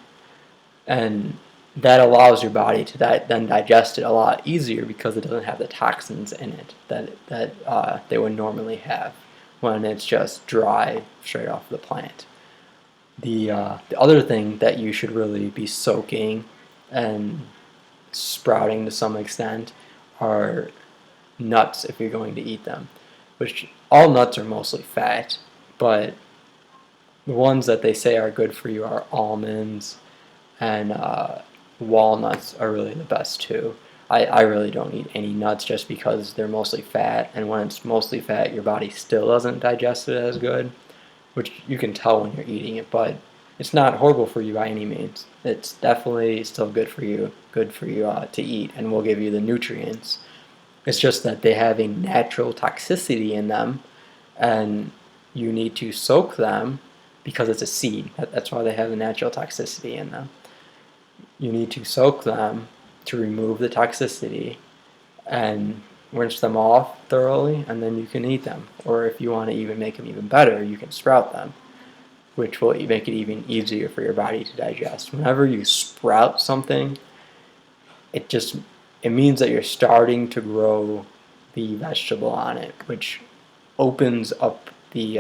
And that allows your body to then digest it a lot easier, because it doesn't have the toxins in it that they would normally have. when it's just dry straight off the plant. The other thing that you should really be soaking and sprouting to some extent are nuts if you're going to eat them, which all nuts are mostly fat, but the ones that they say are good for you are almonds, and walnuts are really the best too. I really don't eat any nuts just because they're mostly fat, and when it's mostly fat, your body still doesn't digest it as good, which you can tell when you're eating it, but it's not horrible for you by any means. It's definitely still good for you to eat, and will give you the nutrients. It's just that they have a natural toxicity in them, and you need to soak them because it's a seed. That's why they have a natural toxicity in them. You need to soak them to remove the toxicity and rinse them off thoroughly, and then you can eat them. Or if you want to even make them even better, you can sprout them, which will make it even easier for your body to digest. Whenever you sprout something, it means that you're starting to grow the vegetable on it, which opens up the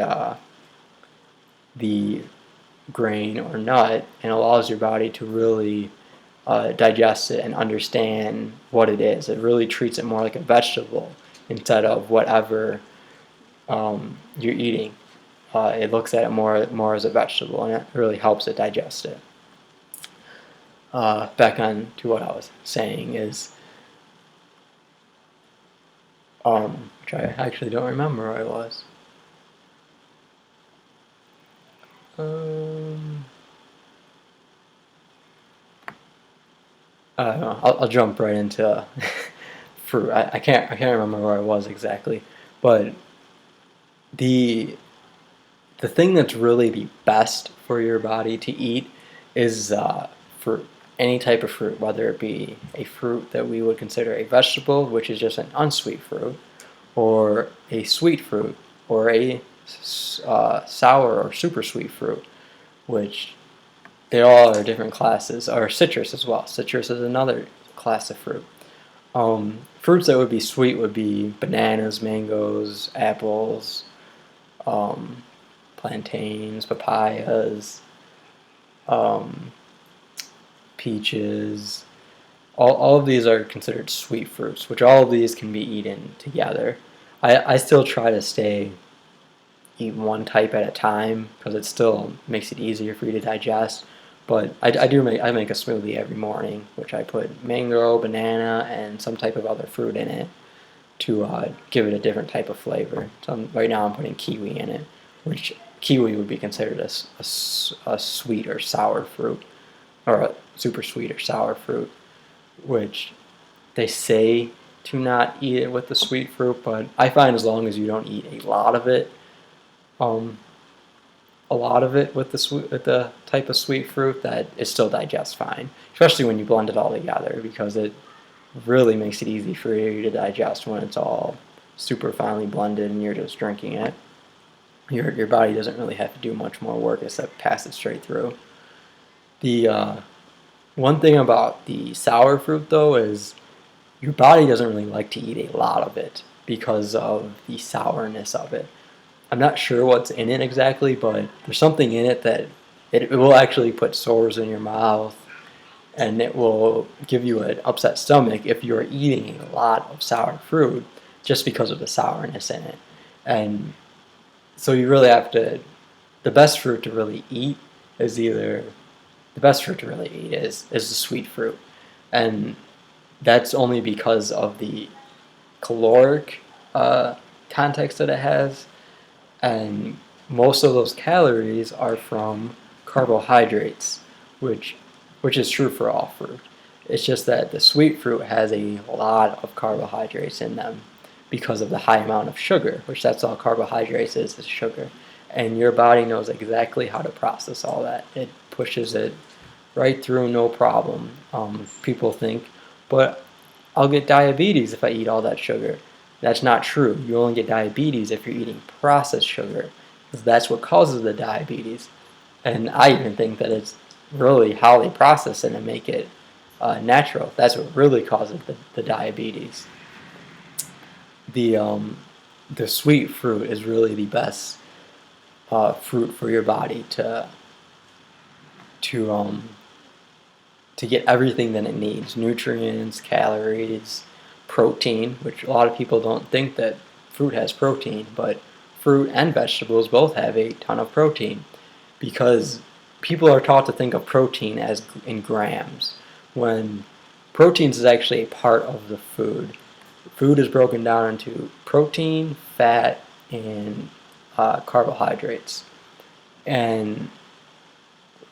grain or nut and allows your body to really digest it and understand what it is. It really treats it more like a vegetable instead of whatever you're eating. It looks at it more as a vegetable, and it really helps it digest it. Back on to what I was saying is, which I actually don't remember where I was. I don't know. I'll jump right into fruit. I can't remember where I was exactly, but the thing that's really the best for your body to eat is fruit. Any type of fruit, whether it be a fruit that we would consider a vegetable, which is just an unsweet fruit, or a sweet fruit, or a sour or super sweet fruit, which they all are different classes, or citrus as well. Citrus is another class of fruit. Fruits that would be sweet would be bananas, mangoes, apples, plantains, papayas, peaches. All of these are considered sweet fruits, which all of these can be eaten together. I still try to eat one type at a time because it still makes it easier for you to digest. But I make a smoothie every morning, which I put mango, banana, and some type of other fruit in it to give it a different type of flavor. So right now I'm putting kiwi in it, which kiwi would be considered a sweet or sour fruit, or a super sweet or sour fruit, which they say to not eat it with the sweet fruit, but I find as long as you don't eat a lot of it with the type of sweet fruit, that it still digests fine, especially when you blend it all together, because it really makes it easy for you to digest when it's all super finely blended and you're just drinking it. Your body doesn't really have to do much more work except pass it straight through. The one thing about the sour fruit, though, is your body doesn't really like to eat a lot of it because of the sourness of it. I'm not sure what's in it exactly, but there's something in it that it will actually put sores in your mouth, and it will give you an upset stomach if you're eating a lot of sour fruit just because of the sourness in it. And so you really have to, the best fruit to really eat is the sweet fruit. And that's only because of the caloric context that it has. And most of those calories are from carbohydrates, which is true for all fruit. It's just that the sweet fruit has a lot of carbohydrates in them because of the high amount of sugar, which that's all carbohydrates is sugar. And your body knows exactly how to process all that. It pushes it right through, no problem. People think, but I'll get diabetes if I eat all that sugar. That's not true. You only get diabetes if you're eating processed sugar, because that's what causes the diabetes. And I even think that it's really how they process it and make it natural. That's what really causes the diabetes. The the sweet fruit is really the best fruit for your body to um, to get everything that it needs: nutrients, calories, protein, which a lot of people don't think that fruit has protein, but fruit and vegetables both have a ton of protein, because people are taught to think of protein as in grams, when proteins is actually a part of the food. Food is broken down into protein, fat, and carbohydrates, and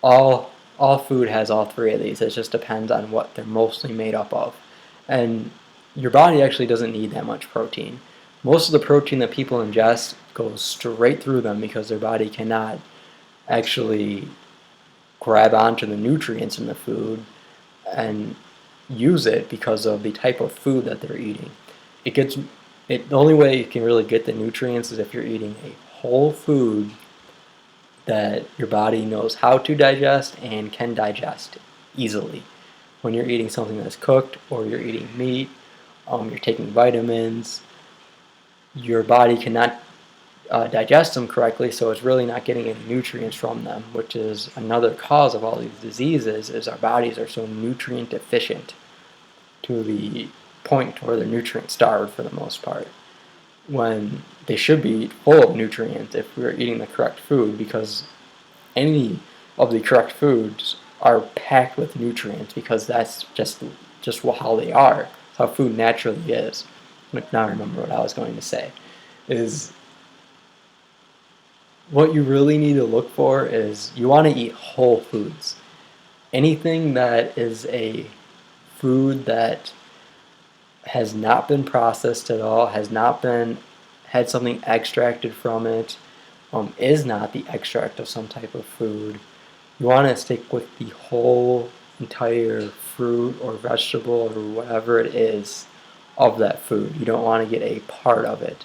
all food has all three of these. It just depends on what they're mostly made up of. And your body actually doesn't need that much protein. Most of the protein that people ingest goes straight through them because their body cannot actually grab onto the nutrients in the food and use it because of the type of food that they're eating. The only way you can really get the nutrients is if you're eating a whole food that your body knows how to digest and can digest easily. When you're eating something that's cooked, or you're eating meat, you're taking vitamins, your body cannot digest them correctly, so it's really not getting any nutrients from them, which is another cause of all these diseases, is our bodies are so nutrient deficient to the point where they're nutrient starved for the most part, when they should be full of nutrients if we're eating the correct food, because any of the correct foods are packed with nutrients, because that's just how they are. It's how food naturally is. Now I remember what I was going to say. Is what you really need to look for is you want to eat whole foods. Anything that is a food that has not been processed at all, has not been had something extracted from it, is not the extract of some type of food. You want to stick with the whole entire fruit or vegetable or whatever it is of that food. You don't want to get a part of it,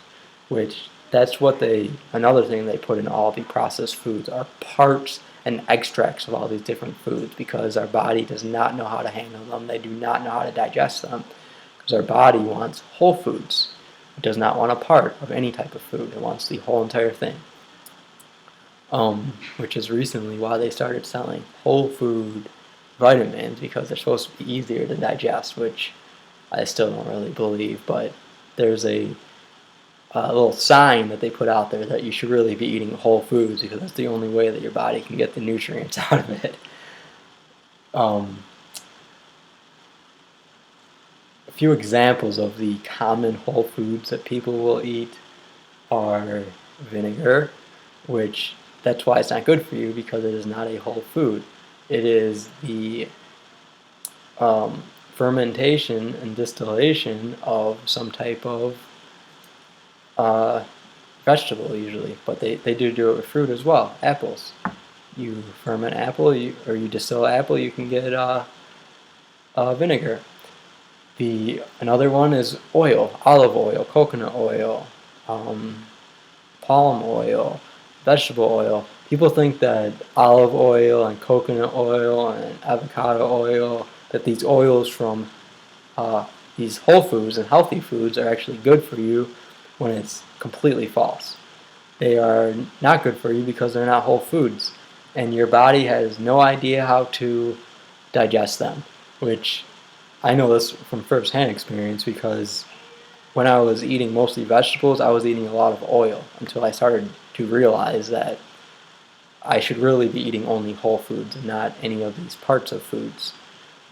which that's what another thing they put in all the processed foods are parts and extracts of all these different foods, because our body does not know how to handle them. They do not know how to digest them, because our body wants whole foods. It does not want a part of any type of food. It wants the whole entire thing. Which is recently why they started selling whole food vitamins, because they're supposed to be easier to digest, which I still don't really believe, but there's a little sign that they put out there that you should really be eating whole foods, because that's the only way that your body can get the nutrients out of it. A few examples of the common whole foods that people will eat are vinegar, which that's why it's not good for you, because it is not a whole food. It is the fermentation and distillation of some type of vegetable usually, but they do it with fruit as well. Apples. You ferment apple, or you distill apple, you can get vinegar. Another one is oil, olive oil, coconut oil, palm oil, vegetable oil. People think that olive oil and coconut oil and avocado oil, that these oils from these whole foods and healthy foods are actually good for you, when it's completely false. They are not good for you because they're not whole foods, and your body has no idea how to digest them, which I know this from first-hand experience, because when I was eating mostly vegetables, I was eating a lot of oil until I started to realize that I should really be eating only whole foods and not any of these parts of foods,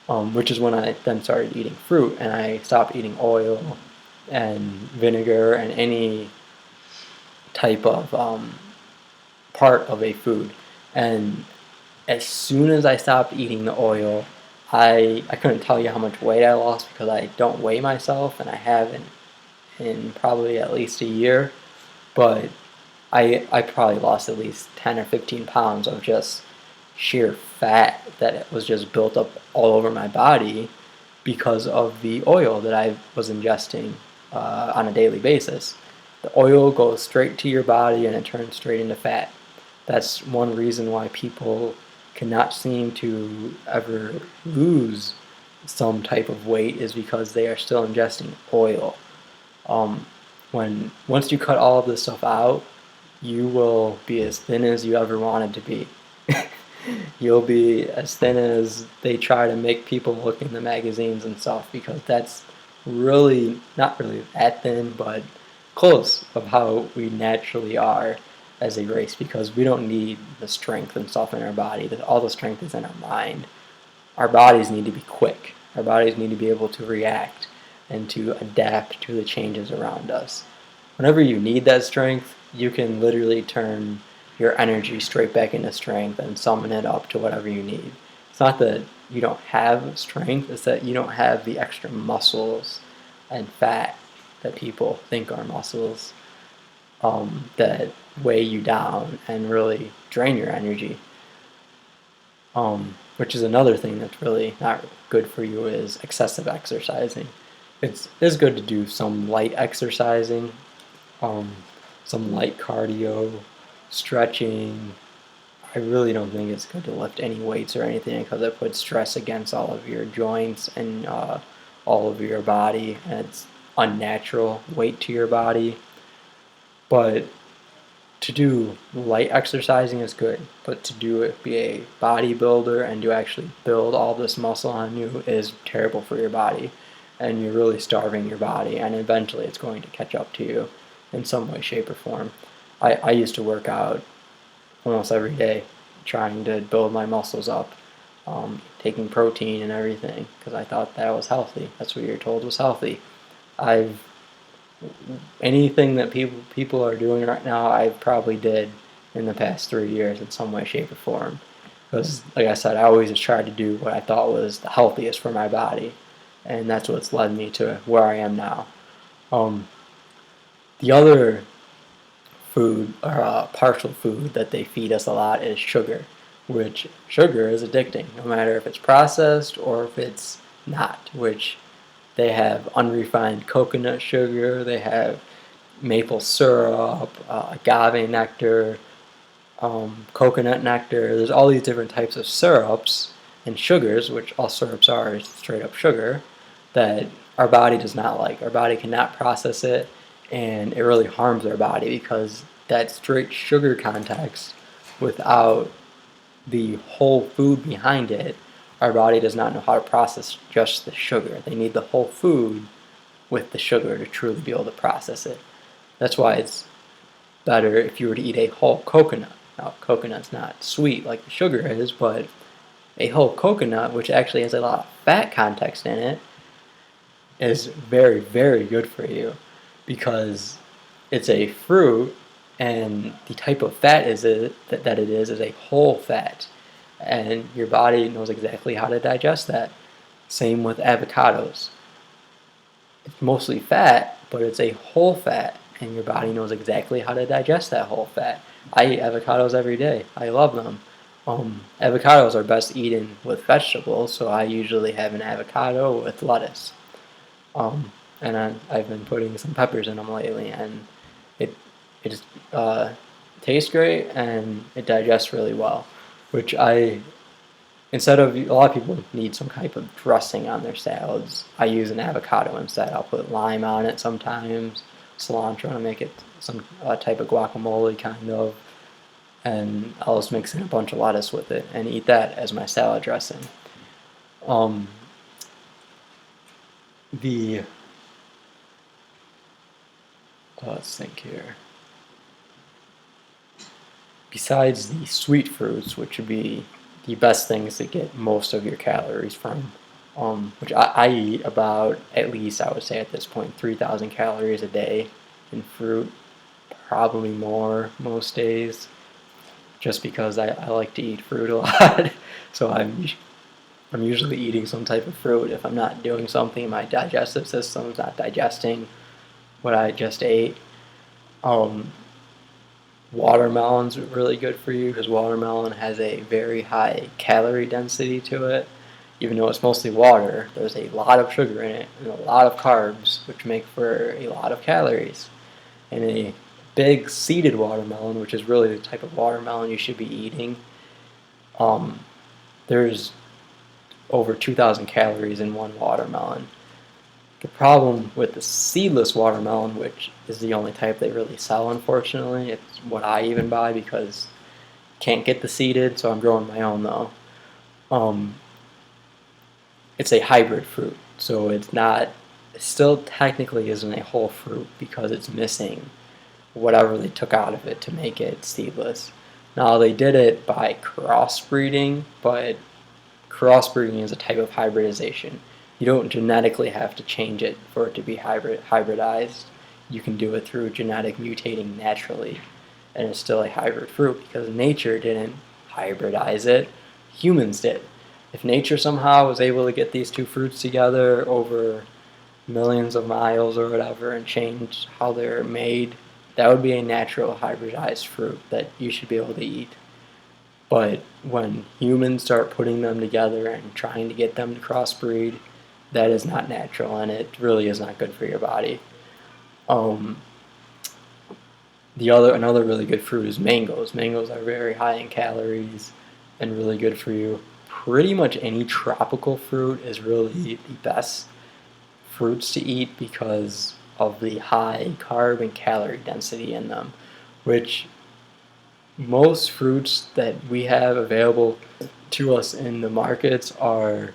which is when I then started eating fruit, and I stopped eating oil and vinegar and any type of part of a food. And as soon as I stopped eating the oil, I couldn't tell you how much weight I lost, because I don't weigh myself, and I haven't in probably at least a year, but I probably lost at least 10 or 15 pounds of just sheer fat that was just built up all over my body because of the oil that I was ingesting on a daily basis. The oil goes straight to your body and it turns straight into fat. That's one reason why people cannot seem to ever lose some type of weight, is because they are still ingesting oil. once you cut all of this stuff out, you will be as thin as you ever wanted to be. You'll be as thin as they try to make people look in the magazines and stuff, because that's really not really that thin, but close of how we naturally are as a race, because we don't need the strength and stuff in our body. All the strength is in our mind. Our bodies need to be quick. Our bodies need to be able to react and to adapt to the changes around us. Whenever you need that strength, you can literally turn your energy straight back into strength and summon it up to whatever you need. It's not that you don't have strength, it's that you don't have the extra muscles and fat that people think are muscles that weigh you down and really drain your energy. Which is another thing that's really not good for you, is excessive exercising. It's good to do some light exercising, some light cardio, stretching. I really don't think it's good to lift any weights or anything, because it puts stress against all of your joints and all of your body, and it's unnatural weight to your body. But to do light exercising is good, but to do it, be a bodybuilder and to actually build all this muscle on you is terrible for your body, and you're really starving your body, and eventually it's going to catch up to you in some way, shape, or form. I used to work out almost every day trying to build my muscles up, taking protein and everything, because I thought that was healthy. That's what you're told was healthy. Anything that people are doing right now, I probably did in the past 3 years in some way, shape, or form. Because, like I said, I always just tried to do what I thought was the healthiest for my body, and that's what's led me to where I am now. The other food, or partial food, that they feed us a lot is sugar, which sugar is addicting, no matter if it's processed or if it's not, which they have unrefined coconut sugar, they have maple syrup, agave nectar, coconut nectar. There's all these different types of syrups and sugars, which all syrups are is straight up sugar, that our body does not like. Our body cannot process it, and it really harms our body, because that straight sugar context without the whole food behind it, our body does not know how to process just the sugar. They need the whole food with the sugar to truly be able to process it. That's why it's better if you were to eat a whole coconut. Now, coconut's not sweet like the sugar is, but a whole coconut, which actually has a lot of fat context in it, is very, very good for you, because it's a fruit, and the type of fat that it is a whole fat, and your body knows exactly how to digest that. Same with avocados. It's mostly fat, but it's a whole fat, and your body knows exactly how to digest that whole fat. I eat avocados every day. I love them. Avocados are best eaten with vegetables, so I usually have an avocado with lettuce. And I've been putting some peppers in them lately, and it just tastes great, and it digests really well. Which instead of, a lot of people need some type of dressing on their salads, I use an avocado instead. I'll put lime on it sometimes, cilantro to make it some type of guacamole kind of, and I'll just mix in a bunch of lettuce with it and eat that as my salad dressing. Let's think here. Besides the sweet fruits, which would be the best things to get most of your calories from, which I eat about, at least I would say at this point, 3,000 calories a day in fruit, probably more most days, just because I like to eat fruit a lot. So I'm usually eating some type of fruit. If I'm not doing something, my digestive system's not digesting what I just ate. Watermelon's really good for you, because watermelon has a very high calorie density to it. Even though it's mostly water, there's a lot of sugar in it and a lot of carbs, which make for a lot of calories. And a big seeded watermelon, which is really the type of watermelon you should be eating, there's over 2,000 calories in one watermelon, The problem with the seedless watermelon, which is the only type they really sell, unfortunately, it's what I even buy because can't get the seeded, so I'm growing my own though. It's a hybrid fruit, so it still technically isn't a whole fruit because it's missing whatever they took out of it to make it seedless. Now they did it by crossbreeding, but crossbreeding is a type of hybridization. You don't genetically have to change it for it to be hybridized. You can do it through genetic mutating naturally, and it's still a hybrid fruit because nature didn't hybridize it, humans did. If nature somehow was able to get these two fruits together over millions of miles or whatever and change how they're made, that would be a natural hybridized fruit that you should be able to eat. But when humans start putting them together and trying to get them to crossbreed, that is not natural, and it really is not good for your body. Another really good fruit is mangoes. Mangoes are very high in calories and really good for you. Pretty much any tropical fruit is really the best fruits to eat because of the high carb and calorie density in them, which most fruits that we have available to us in the markets are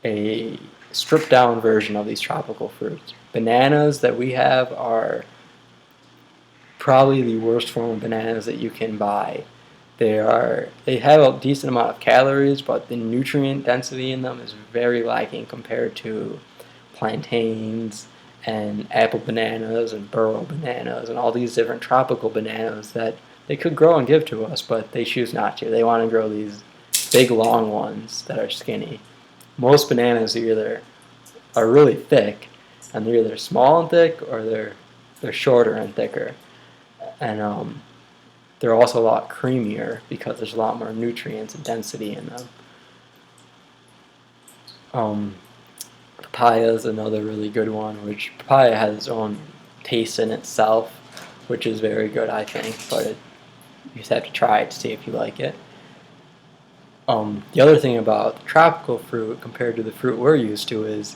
a stripped down version of these tropical fruits. Bananas that we have are probably the worst form of bananas that you can buy. They have a decent amount of calories, but the nutrient density in them is very lacking compared to plantains and apple bananas and burro bananas and all these different tropical bananas that they could grow and give to us, but they choose not to. They want to grow these big long ones that are skinny. Most bananas are really thick, and they're either small and thick or they're shorter and thicker. And they're also a lot creamier because there's a lot more nutrients and density in them. Papaya is another really good one, which papaya has its own taste in itself, which is very good, I think, but you just have to try it to see if you like it. The other thing about tropical fruit compared to the fruit we're used to is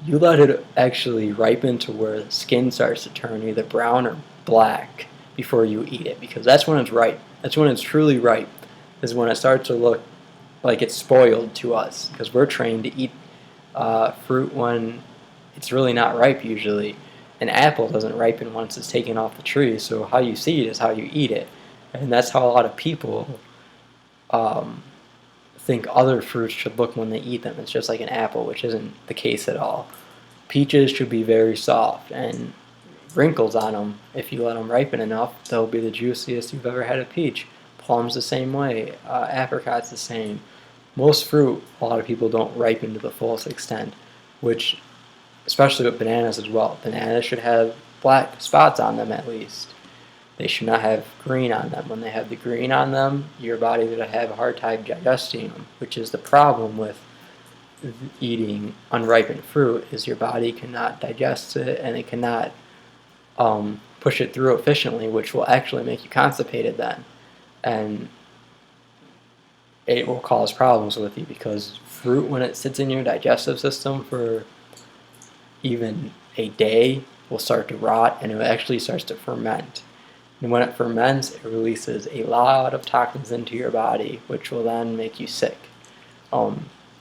you let it actually ripen to where the skin starts to turn either brown or black before you eat it, because that's when it's ripe. That's when it's truly ripe, is when it starts to look like it's spoiled to us, because we're trained to eat fruit when it's really not ripe usually. An apple doesn't ripen once it's taken off the tree, so how you see it is how you eat it. And that's how a lot of people think other fruits should look when they eat them. It's just like an apple, which isn't the case at all. Peaches should be very soft, and wrinkles on them, if you let them ripen enough, they'll be the juiciest you've ever had a peach. Plums the same way, apricots the same. Most fruit, a lot of people don't ripen to the fullest extent, which, especially with bananas as well. Bananas should have black spots on them at least. They should not have green on them. When they have the green on them, your body's going to have a hard time digesting them, which is the problem with eating unripened fruit, is your body cannot digest it and it cannot push it through efficiently, which will actually make you constipated then. And it will cause problems with you because fruit, when it sits in your digestive system for even a day, will start to rot and it actually starts to ferment. And when it ferments, it releases a lot of toxins into your body, which will then make you sick.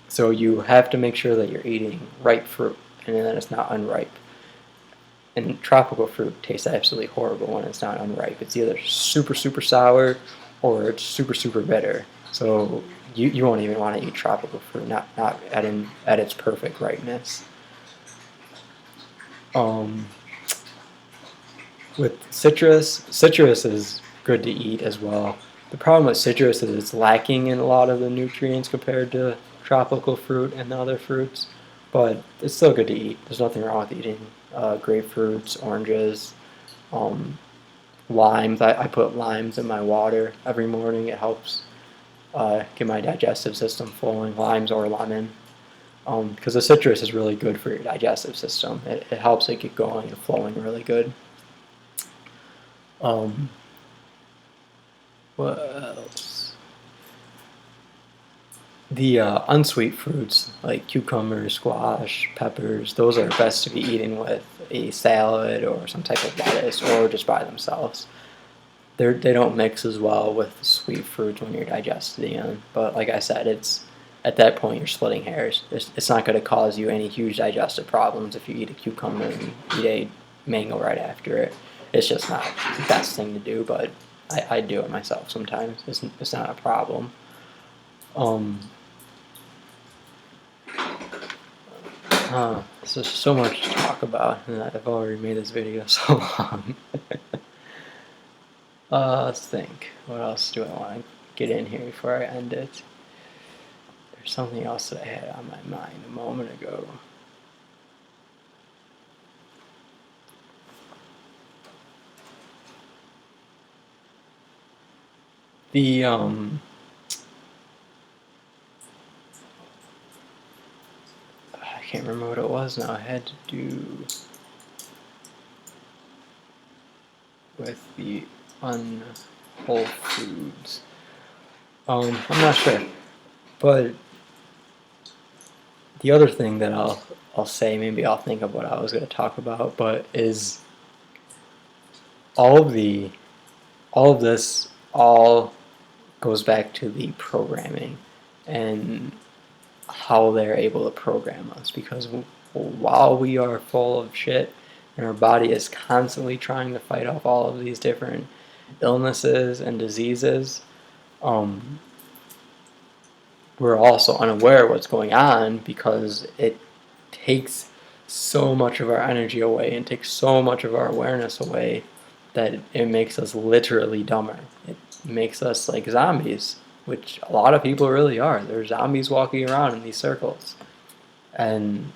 So you have to make sure that you're eating ripe fruit and that it's not unripe. And tropical fruit tastes absolutely horrible when it's not unripe. It's either super, super sour or it's super, super bitter. So you won't even want to eat tropical fruit, not at its perfect ripeness. With citrus is good to eat as well. The problem with citrus is it's lacking in a lot of the nutrients compared to tropical fruit and the other fruits, but it's still good to eat. There's nothing wrong with eating grapefruits, oranges, limes. I put limes in my water every morning. It helps get my digestive system flowing, limes or lemon, because the citrus is really good for your digestive system. It helps it get going and flowing really good. What else? The unsweet fruits like cucumber, squash, peppers, those are best to be eaten with a salad or some type of lettuce or just by themselves. They don't mix as well with sweet fruits when you're digesting them. But like I said, it's at that point you're splitting hairs. It's not going to cause you any huge digestive problems if you eat a cucumber and eat a mango right after it. It's just not the best thing to do, but I do it myself sometimes. It's not a problem. Um, so much to talk about, and I've already made this video so long. Let's think. What else do I want to get in here before I end it? There's something else that I had on my mind a moment ago. The I can't remember what it was now. I had to do with the unwhole foods. I'm not sure, but the other thing that I'll say, maybe I'll think of what I was going to talk about, but is all of this goes back to the programming and how they're able to program us, because while we are full of shit and our body is constantly trying to fight off all of these different illnesses and diseases, we're also unaware of what's going on because it takes so much of our energy away and takes so much of our awareness away that it makes us literally dumber. It makes us like zombies, which a lot of people really are. They're zombies walking around in these circles. And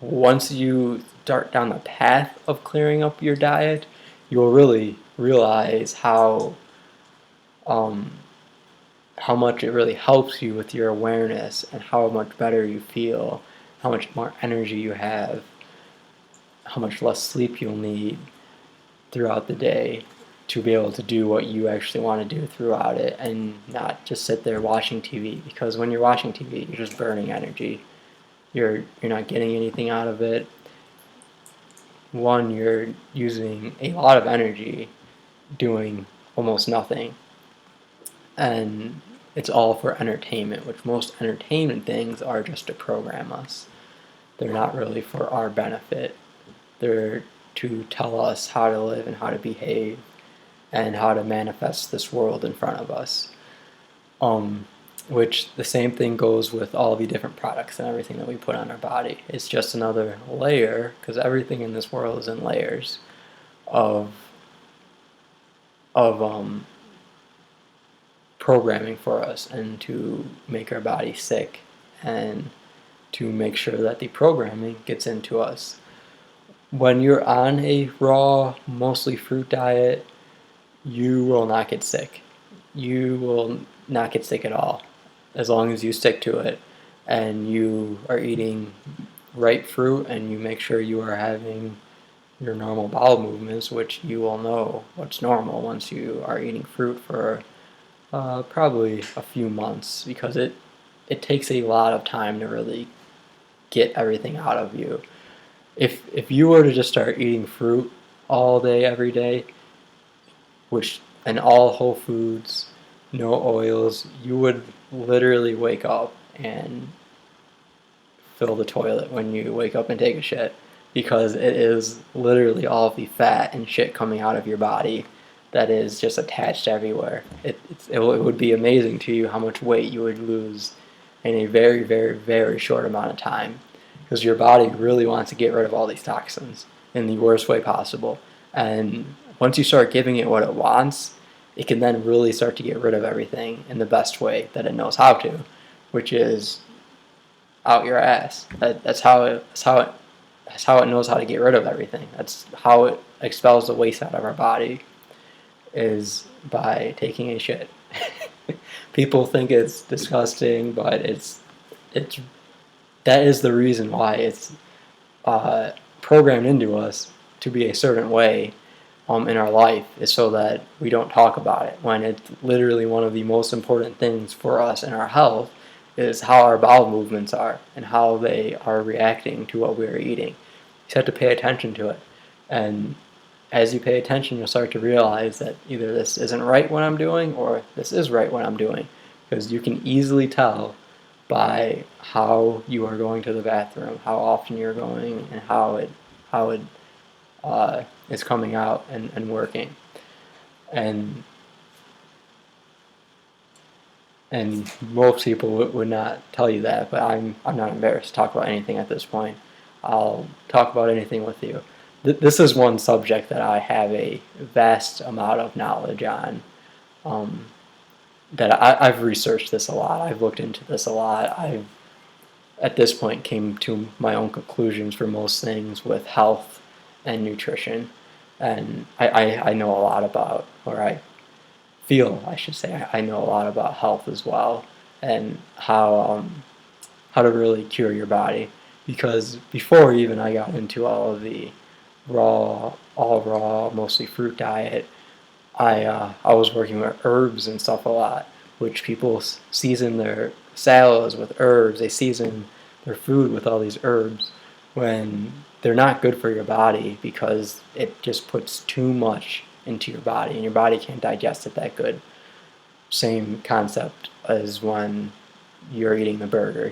once you start down the path of clearing up your diet, you'll really realize how much it really helps you with your awareness and how much better you feel, how much more energy you have, how much less sleep you'll need throughout the day to be able to do what you actually want to do throughout it and not just sit there watching TV. Because when you're watching TV, you're just burning energy. You're not getting anything out of it. One, you're using a lot of energy doing almost nothing. And it's all for entertainment, which most entertainment things are just to program us. They're not really for our benefit. They're to tell us how to live and how to behave and how to manifest this world in front of us. Which the same thing goes with all the different products and everything that we put on our body. It's just another layer, because everything in this world is in layers of programming for us and to make our body sick and to make sure that the programming gets into us. When you're on a raw, mostly fruit diet, you will not get sick. You will not get sick at all as long as you stick to it and you are eating ripe fruit and you make sure you are having your normal bowel movements, which you will know what's normal once you are eating fruit for probably a few months, because it takes a lot of time to really get everything out of you. If you were to just start eating fruit all day, every day, and all whole foods, no oils, you would literally wake up and fill the toilet when you wake up and take a shit, because it is literally all of the fat and shit coming out of your body that is just attached everywhere. It would be amazing to you how much weight you would lose in a very, very, very short amount of time, because your body really wants to get rid of all these toxins in the worst way possible. And once you start giving it what it wants, it can then really start to get rid of everything in the best way that it knows how to, which is out your ass. That's how it knows how to get rid of everything. That's how it expels the waste out of our body, is by taking a shit. People think it's disgusting, but that is the reason why it's programmed into us to be a certain way in our life, is so that we don't talk about it when it's literally one of the most important things for us in our health, is how our bowel movements are and how they are reacting to what we're eating. You just have to pay attention to it. And as you pay attention, you'll start to realize that either this isn't right what I'm doing or this is right what I'm doing. Because you can easily tell by how you are going to the bathroom, how often you're going, and how it is coming out and working. And most people would not tell you that, but I'm not embarrassed to talk about anything at this point. I'll talk about anything with you. This is one subject that I have a vast amount of knowledge on. That I've researched this a lot. I've looked into this a lot. I've, at this point, came to my own conclusions for most things with health and nutrition. And I know a lot about, or I feel, I should say, I know a lot about health as well, and how to really cure your body. Because before even I got into all of the all raw, mostly fruit diet, I was working with herbs and stuff a lot, which people season their salads with herbs. They season their food with all these herbs when they're not good for your body because it just puts too much into your body and your body can't digest it that good. Same concept as when you're eating the burger.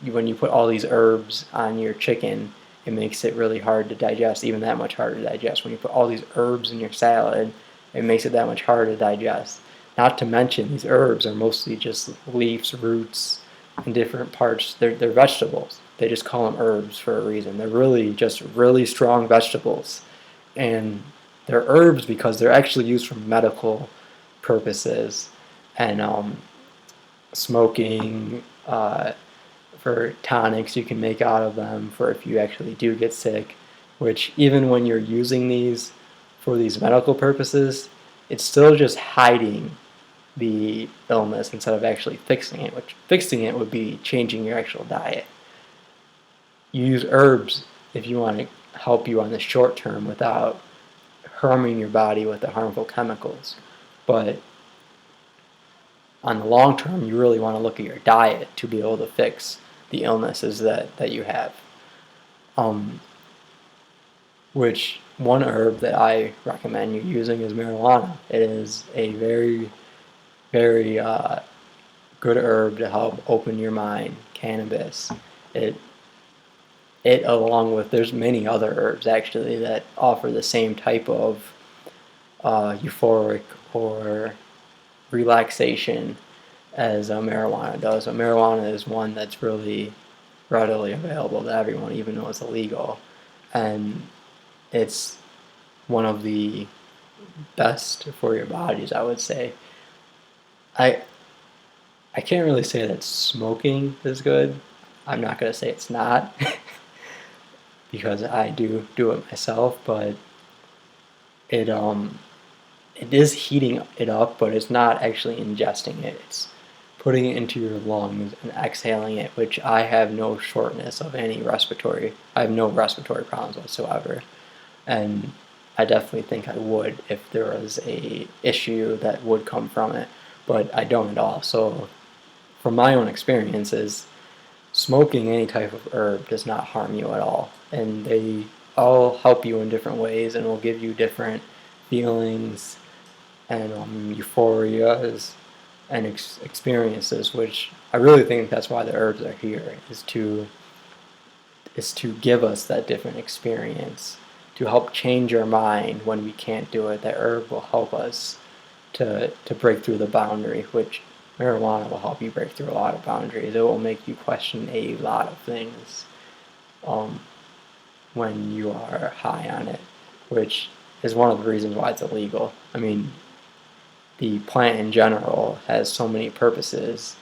When you put all these herbs on your chicken, it makes it really hard to digest, even that much harder to digest. When you put all these herbs in your salad, it makes it that much harder to digest. Not to mention, these herbs are mostly just leaves, roots, and different parts. They're vegetables. They just call them herbs for a reason. They're really just really strong vegetables. And they're herbs because they're actually used for medical purposes. And smoking, for tonics you can make out of them for if you actually do get sick. Which even when you're using these for these medical purposes, it's still just hiding the illness instead of actually fixing it, which fixing it would be changing your actual diet. You use herbs if you want to help you on the short term without harming your body with the harmful chemicals. But on the long term, you really want to look at your diet to be able to fix the illnesses that you have. Which one herb that I recommend you using is marijuana. It is a very, very good herb to help open your mind. Cannabis. It along with, there's many other herbs actually that offer the same type of euphoric or relaxation as marijuana does. So marijuana is one that's really readily available to everyone, even though it's illegal. And it's one of the best for your bodies, I would say. I can't really say that smoking is good. I'm not going to say it's not because I do it myself, but it is heating it up, but it's not actually ingesting it. It's putting it into your lungs and exhaling it, which I have no shortness of any respiratory. I have no respiratory problems whatsoever. And I definitely think I would if there was a issue that would come from it, but I don't at all. So from my own experiences, smoking any type of herb does not harm you at all. And they all help you in different ways and will give you different feelings and euphorias and experiences, which I really think that's why the herbs are here, is to give us that different experience, to help change our mind when we can't do it. That herb will help us to break through the boundary, which marijuana will help you break through a lot of boundaries. It will make you question a lot of things when you are high on it, which is one of the reasons why it's illegal. I mean, the plant in general has so many purposes.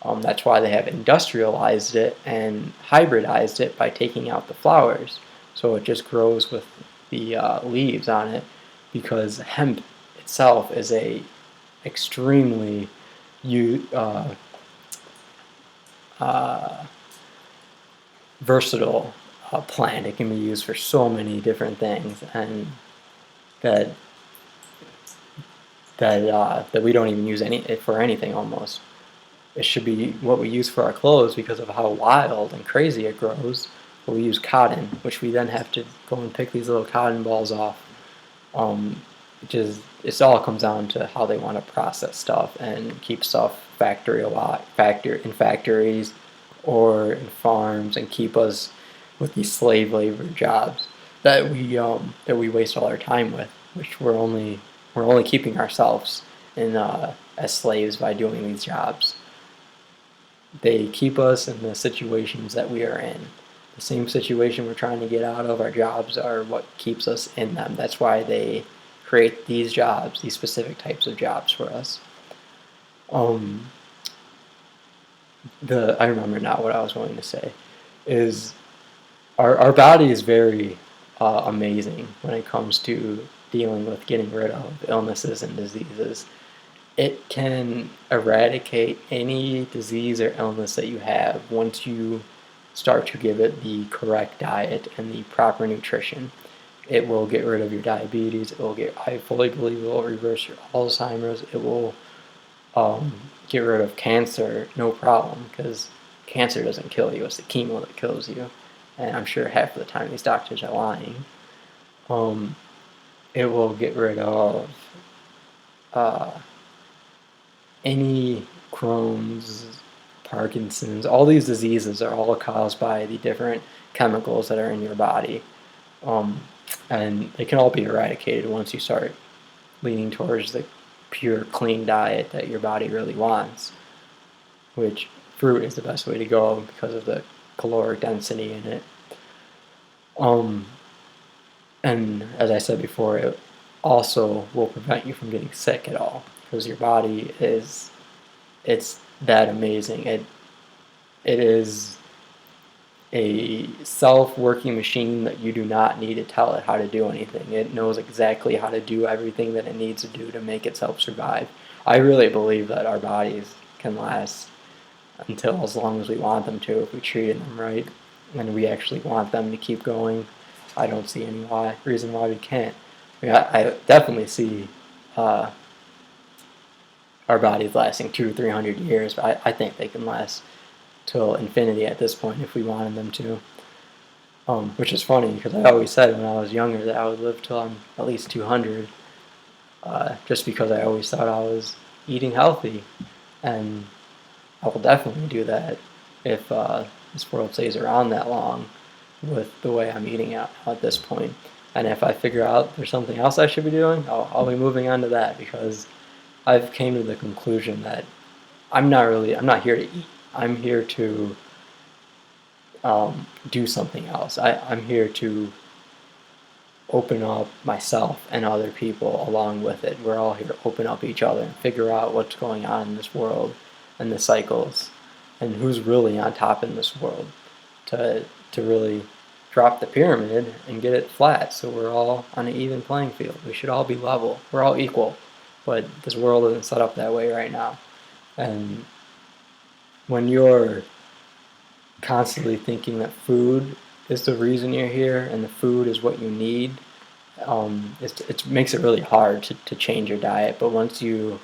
That's why they have industrialized it and hybridized it by taking out the flowers. So it just grows with the leaves on it, because hemp itself is a extremely versatile plant. It can be used for so many different things, and that we don't even use for anything almost. it should be what we use for our clothes because of how wild and crazy it grows. But we use cotton, which we then have to go and pick these little cotton balls off. Which is, it all comes down to how they want to process stuff and keep stuff in factories or in farms, and keep us with these slave labor jobs that we waste all our time with, which we're only keeping ourselves in as slaves by doing these jobs. They keep us in the situations that we are in. The same situation we're trying to get out of, our jobs are what keeps us in them. That's why they create these jobs, these specific types of jobs for us. I remember now what I was going to say is our body is very amazing when it comes to dealing with getting rid of illnesses and diseases. It can eradicate any disease or illness that you have once you start to give it the correct diet and the proper nutrition. It will get rid of your diabetes. I fully believe it will reverse your Alzheimer's. It will get rid of cancer, no problem, because cancer doesn't kill you. It's the chemo that kills you. And I'm sure half of the time these doctors are lying. It will get rid of any Crohn's, Parkinson's. All these diseases are all caused by the different chemicals that are in your body. And they can all be eradicated once you start leaning towards the pure, clean diet that your body really wants, which fruit is the best way to go because of the caloric density in it. And as I said before, it also will prevent you from getting sick at all, because your body it's that amazing. It is a self-working machine that you do not need to tell it how to do anything. It knows exactly how to do everything that it needs to do to make itself survive. I really believe that our bodies can last until as long as we want them to, if we treated them right, and we actually want them to keep going. I don't see any reason why we can't. I definitely see our bodies lasting 200 to 300 years, but I think they can last till infinity at this point if we wanted them to. Which is funny, because I always said when I was younger that I would live till I'm at least 200, just because I always thought I was eating healthy, and I will definitely do that if this world stays around that long with the way I'm eating at this point. And if I figure out there's something else I should be doing, I'll be moving on to that, because I've came to the conclusion that I'm not here to eat. I'm here to do something else. I'm here to open up myself and other people along with it. We're all here to open up each other and figure out what's going on in this world and the cycles and who's really on top in this world, to really drop the pyramid and get it flat so we're all on an even playing field. We should all be level. We're all equal, but this world isn't set up that way right now. And when you're constantly thinking that food is the reason you're here and the food is what you need, it makes it really hard to change your diet. But once you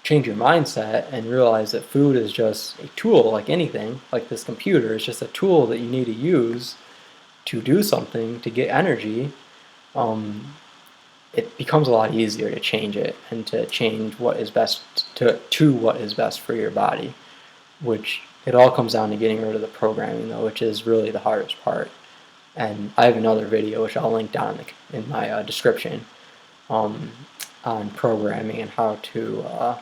change your mindset and realize that food is just a tool, like anything, like this computer, it's just a tool that you need to use to do something, to get energy, it becomes a lot easier to change it and to change what is best to what is best for your body, which it all comes down to getting rid of the programming, though, which is really the hardest part. And I have another video, which I'll link down in my description, on programming and how to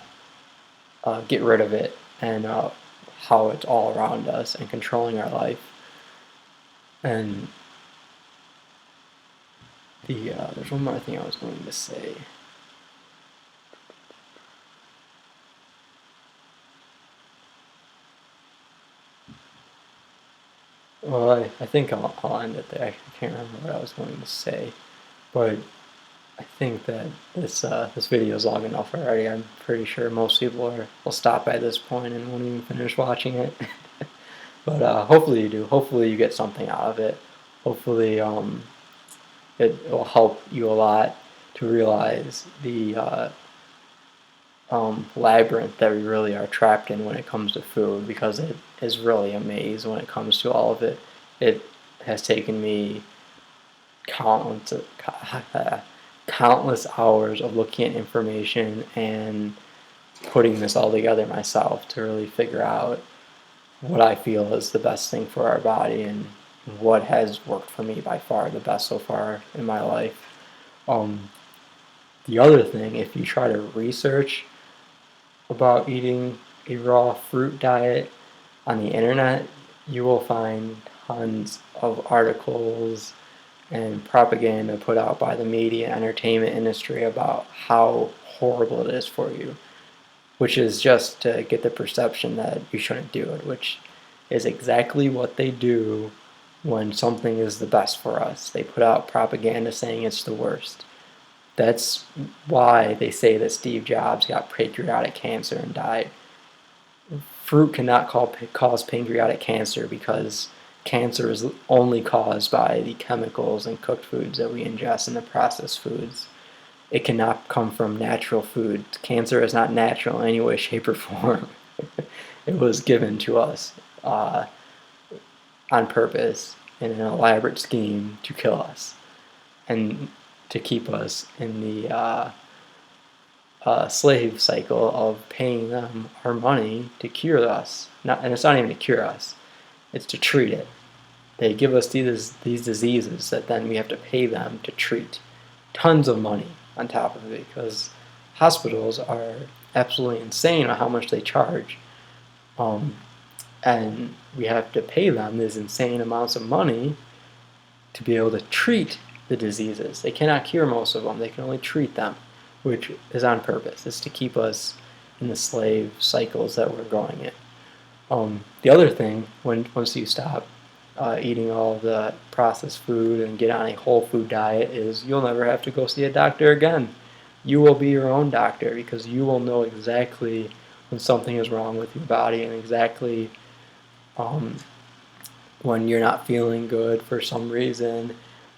get rid of it, and how it's all around us and controlling our life. And there's one more thing I was going to say. Well, I think I'll end it there. I can't remember what I was going to say, but I think that this video is long enough already. I'm pretty sure most people will stop by this point and won't even finish watching it. But hopefully you do. Hopefully you get something out of it. Hopefully it will help you a lot to realize labyrinth that we really are trapped in when it comes to food, because it is really a maze when it comes to all of it. It has taken me countless countless hours of looking at information and putting this all together myself to really figure out what I feel is the best thing for our body and what has worked for me by far the best so far in my life. The other thing, if you try to research about eating a raw fruit diet on the internet, you will find tons of articles and propaganda put out by the media and entertainment industry about how horrible it is for you, which is just to get the perception that you shouldn't do it, which is exactly what they do when something is the best for us. They put out propaganda saying it's the worst. That's why they say that Steve Jobs got pancreatic cancer and died. Fruit cannot cause pancreatic cancer because cancer is only caused by the chemicals and cooked foods that we ingest and the processed foods. It cannot come from natural food. Cancer is not natural in any way, shape, or form. It was given to us on purpose in an elaborate scheme to kill us and to keep us in the slave cycle of paying them our money to cure us. And it's not even to cure us, it's to treat it. They give us these diseases that then we have to pay them to treat. Tons of money on top of it, because hospitals are absolutely insane on how much they charge. And we have to pay them these insane amounts of money to be able to treat the diseases. They cannot cure most of them, they can only treat them, which is on purpose. It's to keep us in the slave cycles that we're going in. The other thing, once you stop eating all the processed food and get on a whole food diet, is you'll never have to go see a doctor again. You will be your own doctor, because you will know exactly when something is wrong with your body and exactly when you're not feeling good for some reason.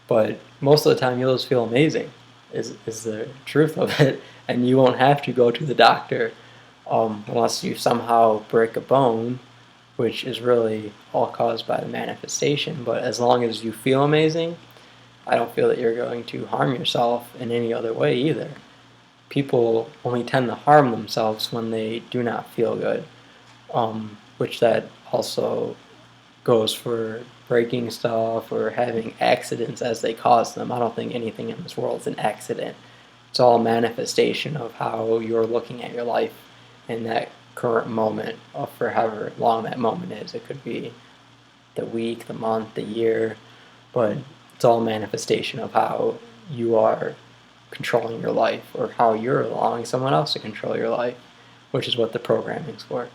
But most of the time you'll just feel amazing, is the truth of it, and you won't have to go to the doctor unless you somehow break a bone, which is really all caused by the manifestation. But as long as you feel amazing, I don't feel that you're going to harm yourself in any other way either. People only tend to harm themselves when they do not feel good, which that also goes for breaking stuff or having accidents as they cause them. I don't think anything in this world is an accident. It's all a manifestation of how you're looking at your life in that current moment, or for however long that moment is. It could be the week, the month, the year, but it's all a manifestation of how you are controlling your life, or how you're allowing someone else to control your life, which is what the programming's for.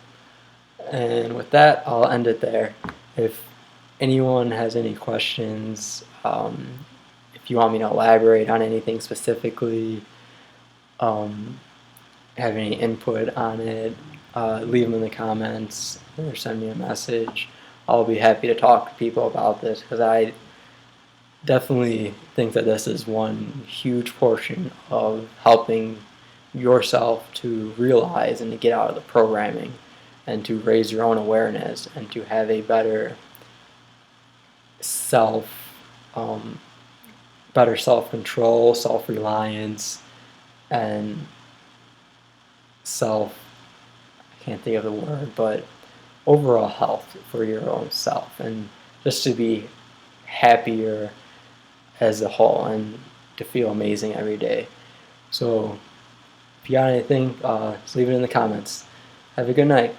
And with that, I'll end it there. If anyone has any questions, if you want me to elaborate on anything specifically, have any input on it, leave them in the comments or send me a message. I'll be happy to talk to people about this, because I definitely think that this is one huge portion of helping yourself to realize and to get out of the programming and to raise your own awareness and to have a better self-control, self-reliance, and I can't think of the word, but overall health for your own self, and just to be happier as a whole and to feel amazing every day. So if you got anything, just leave it in the comments. Have a good night.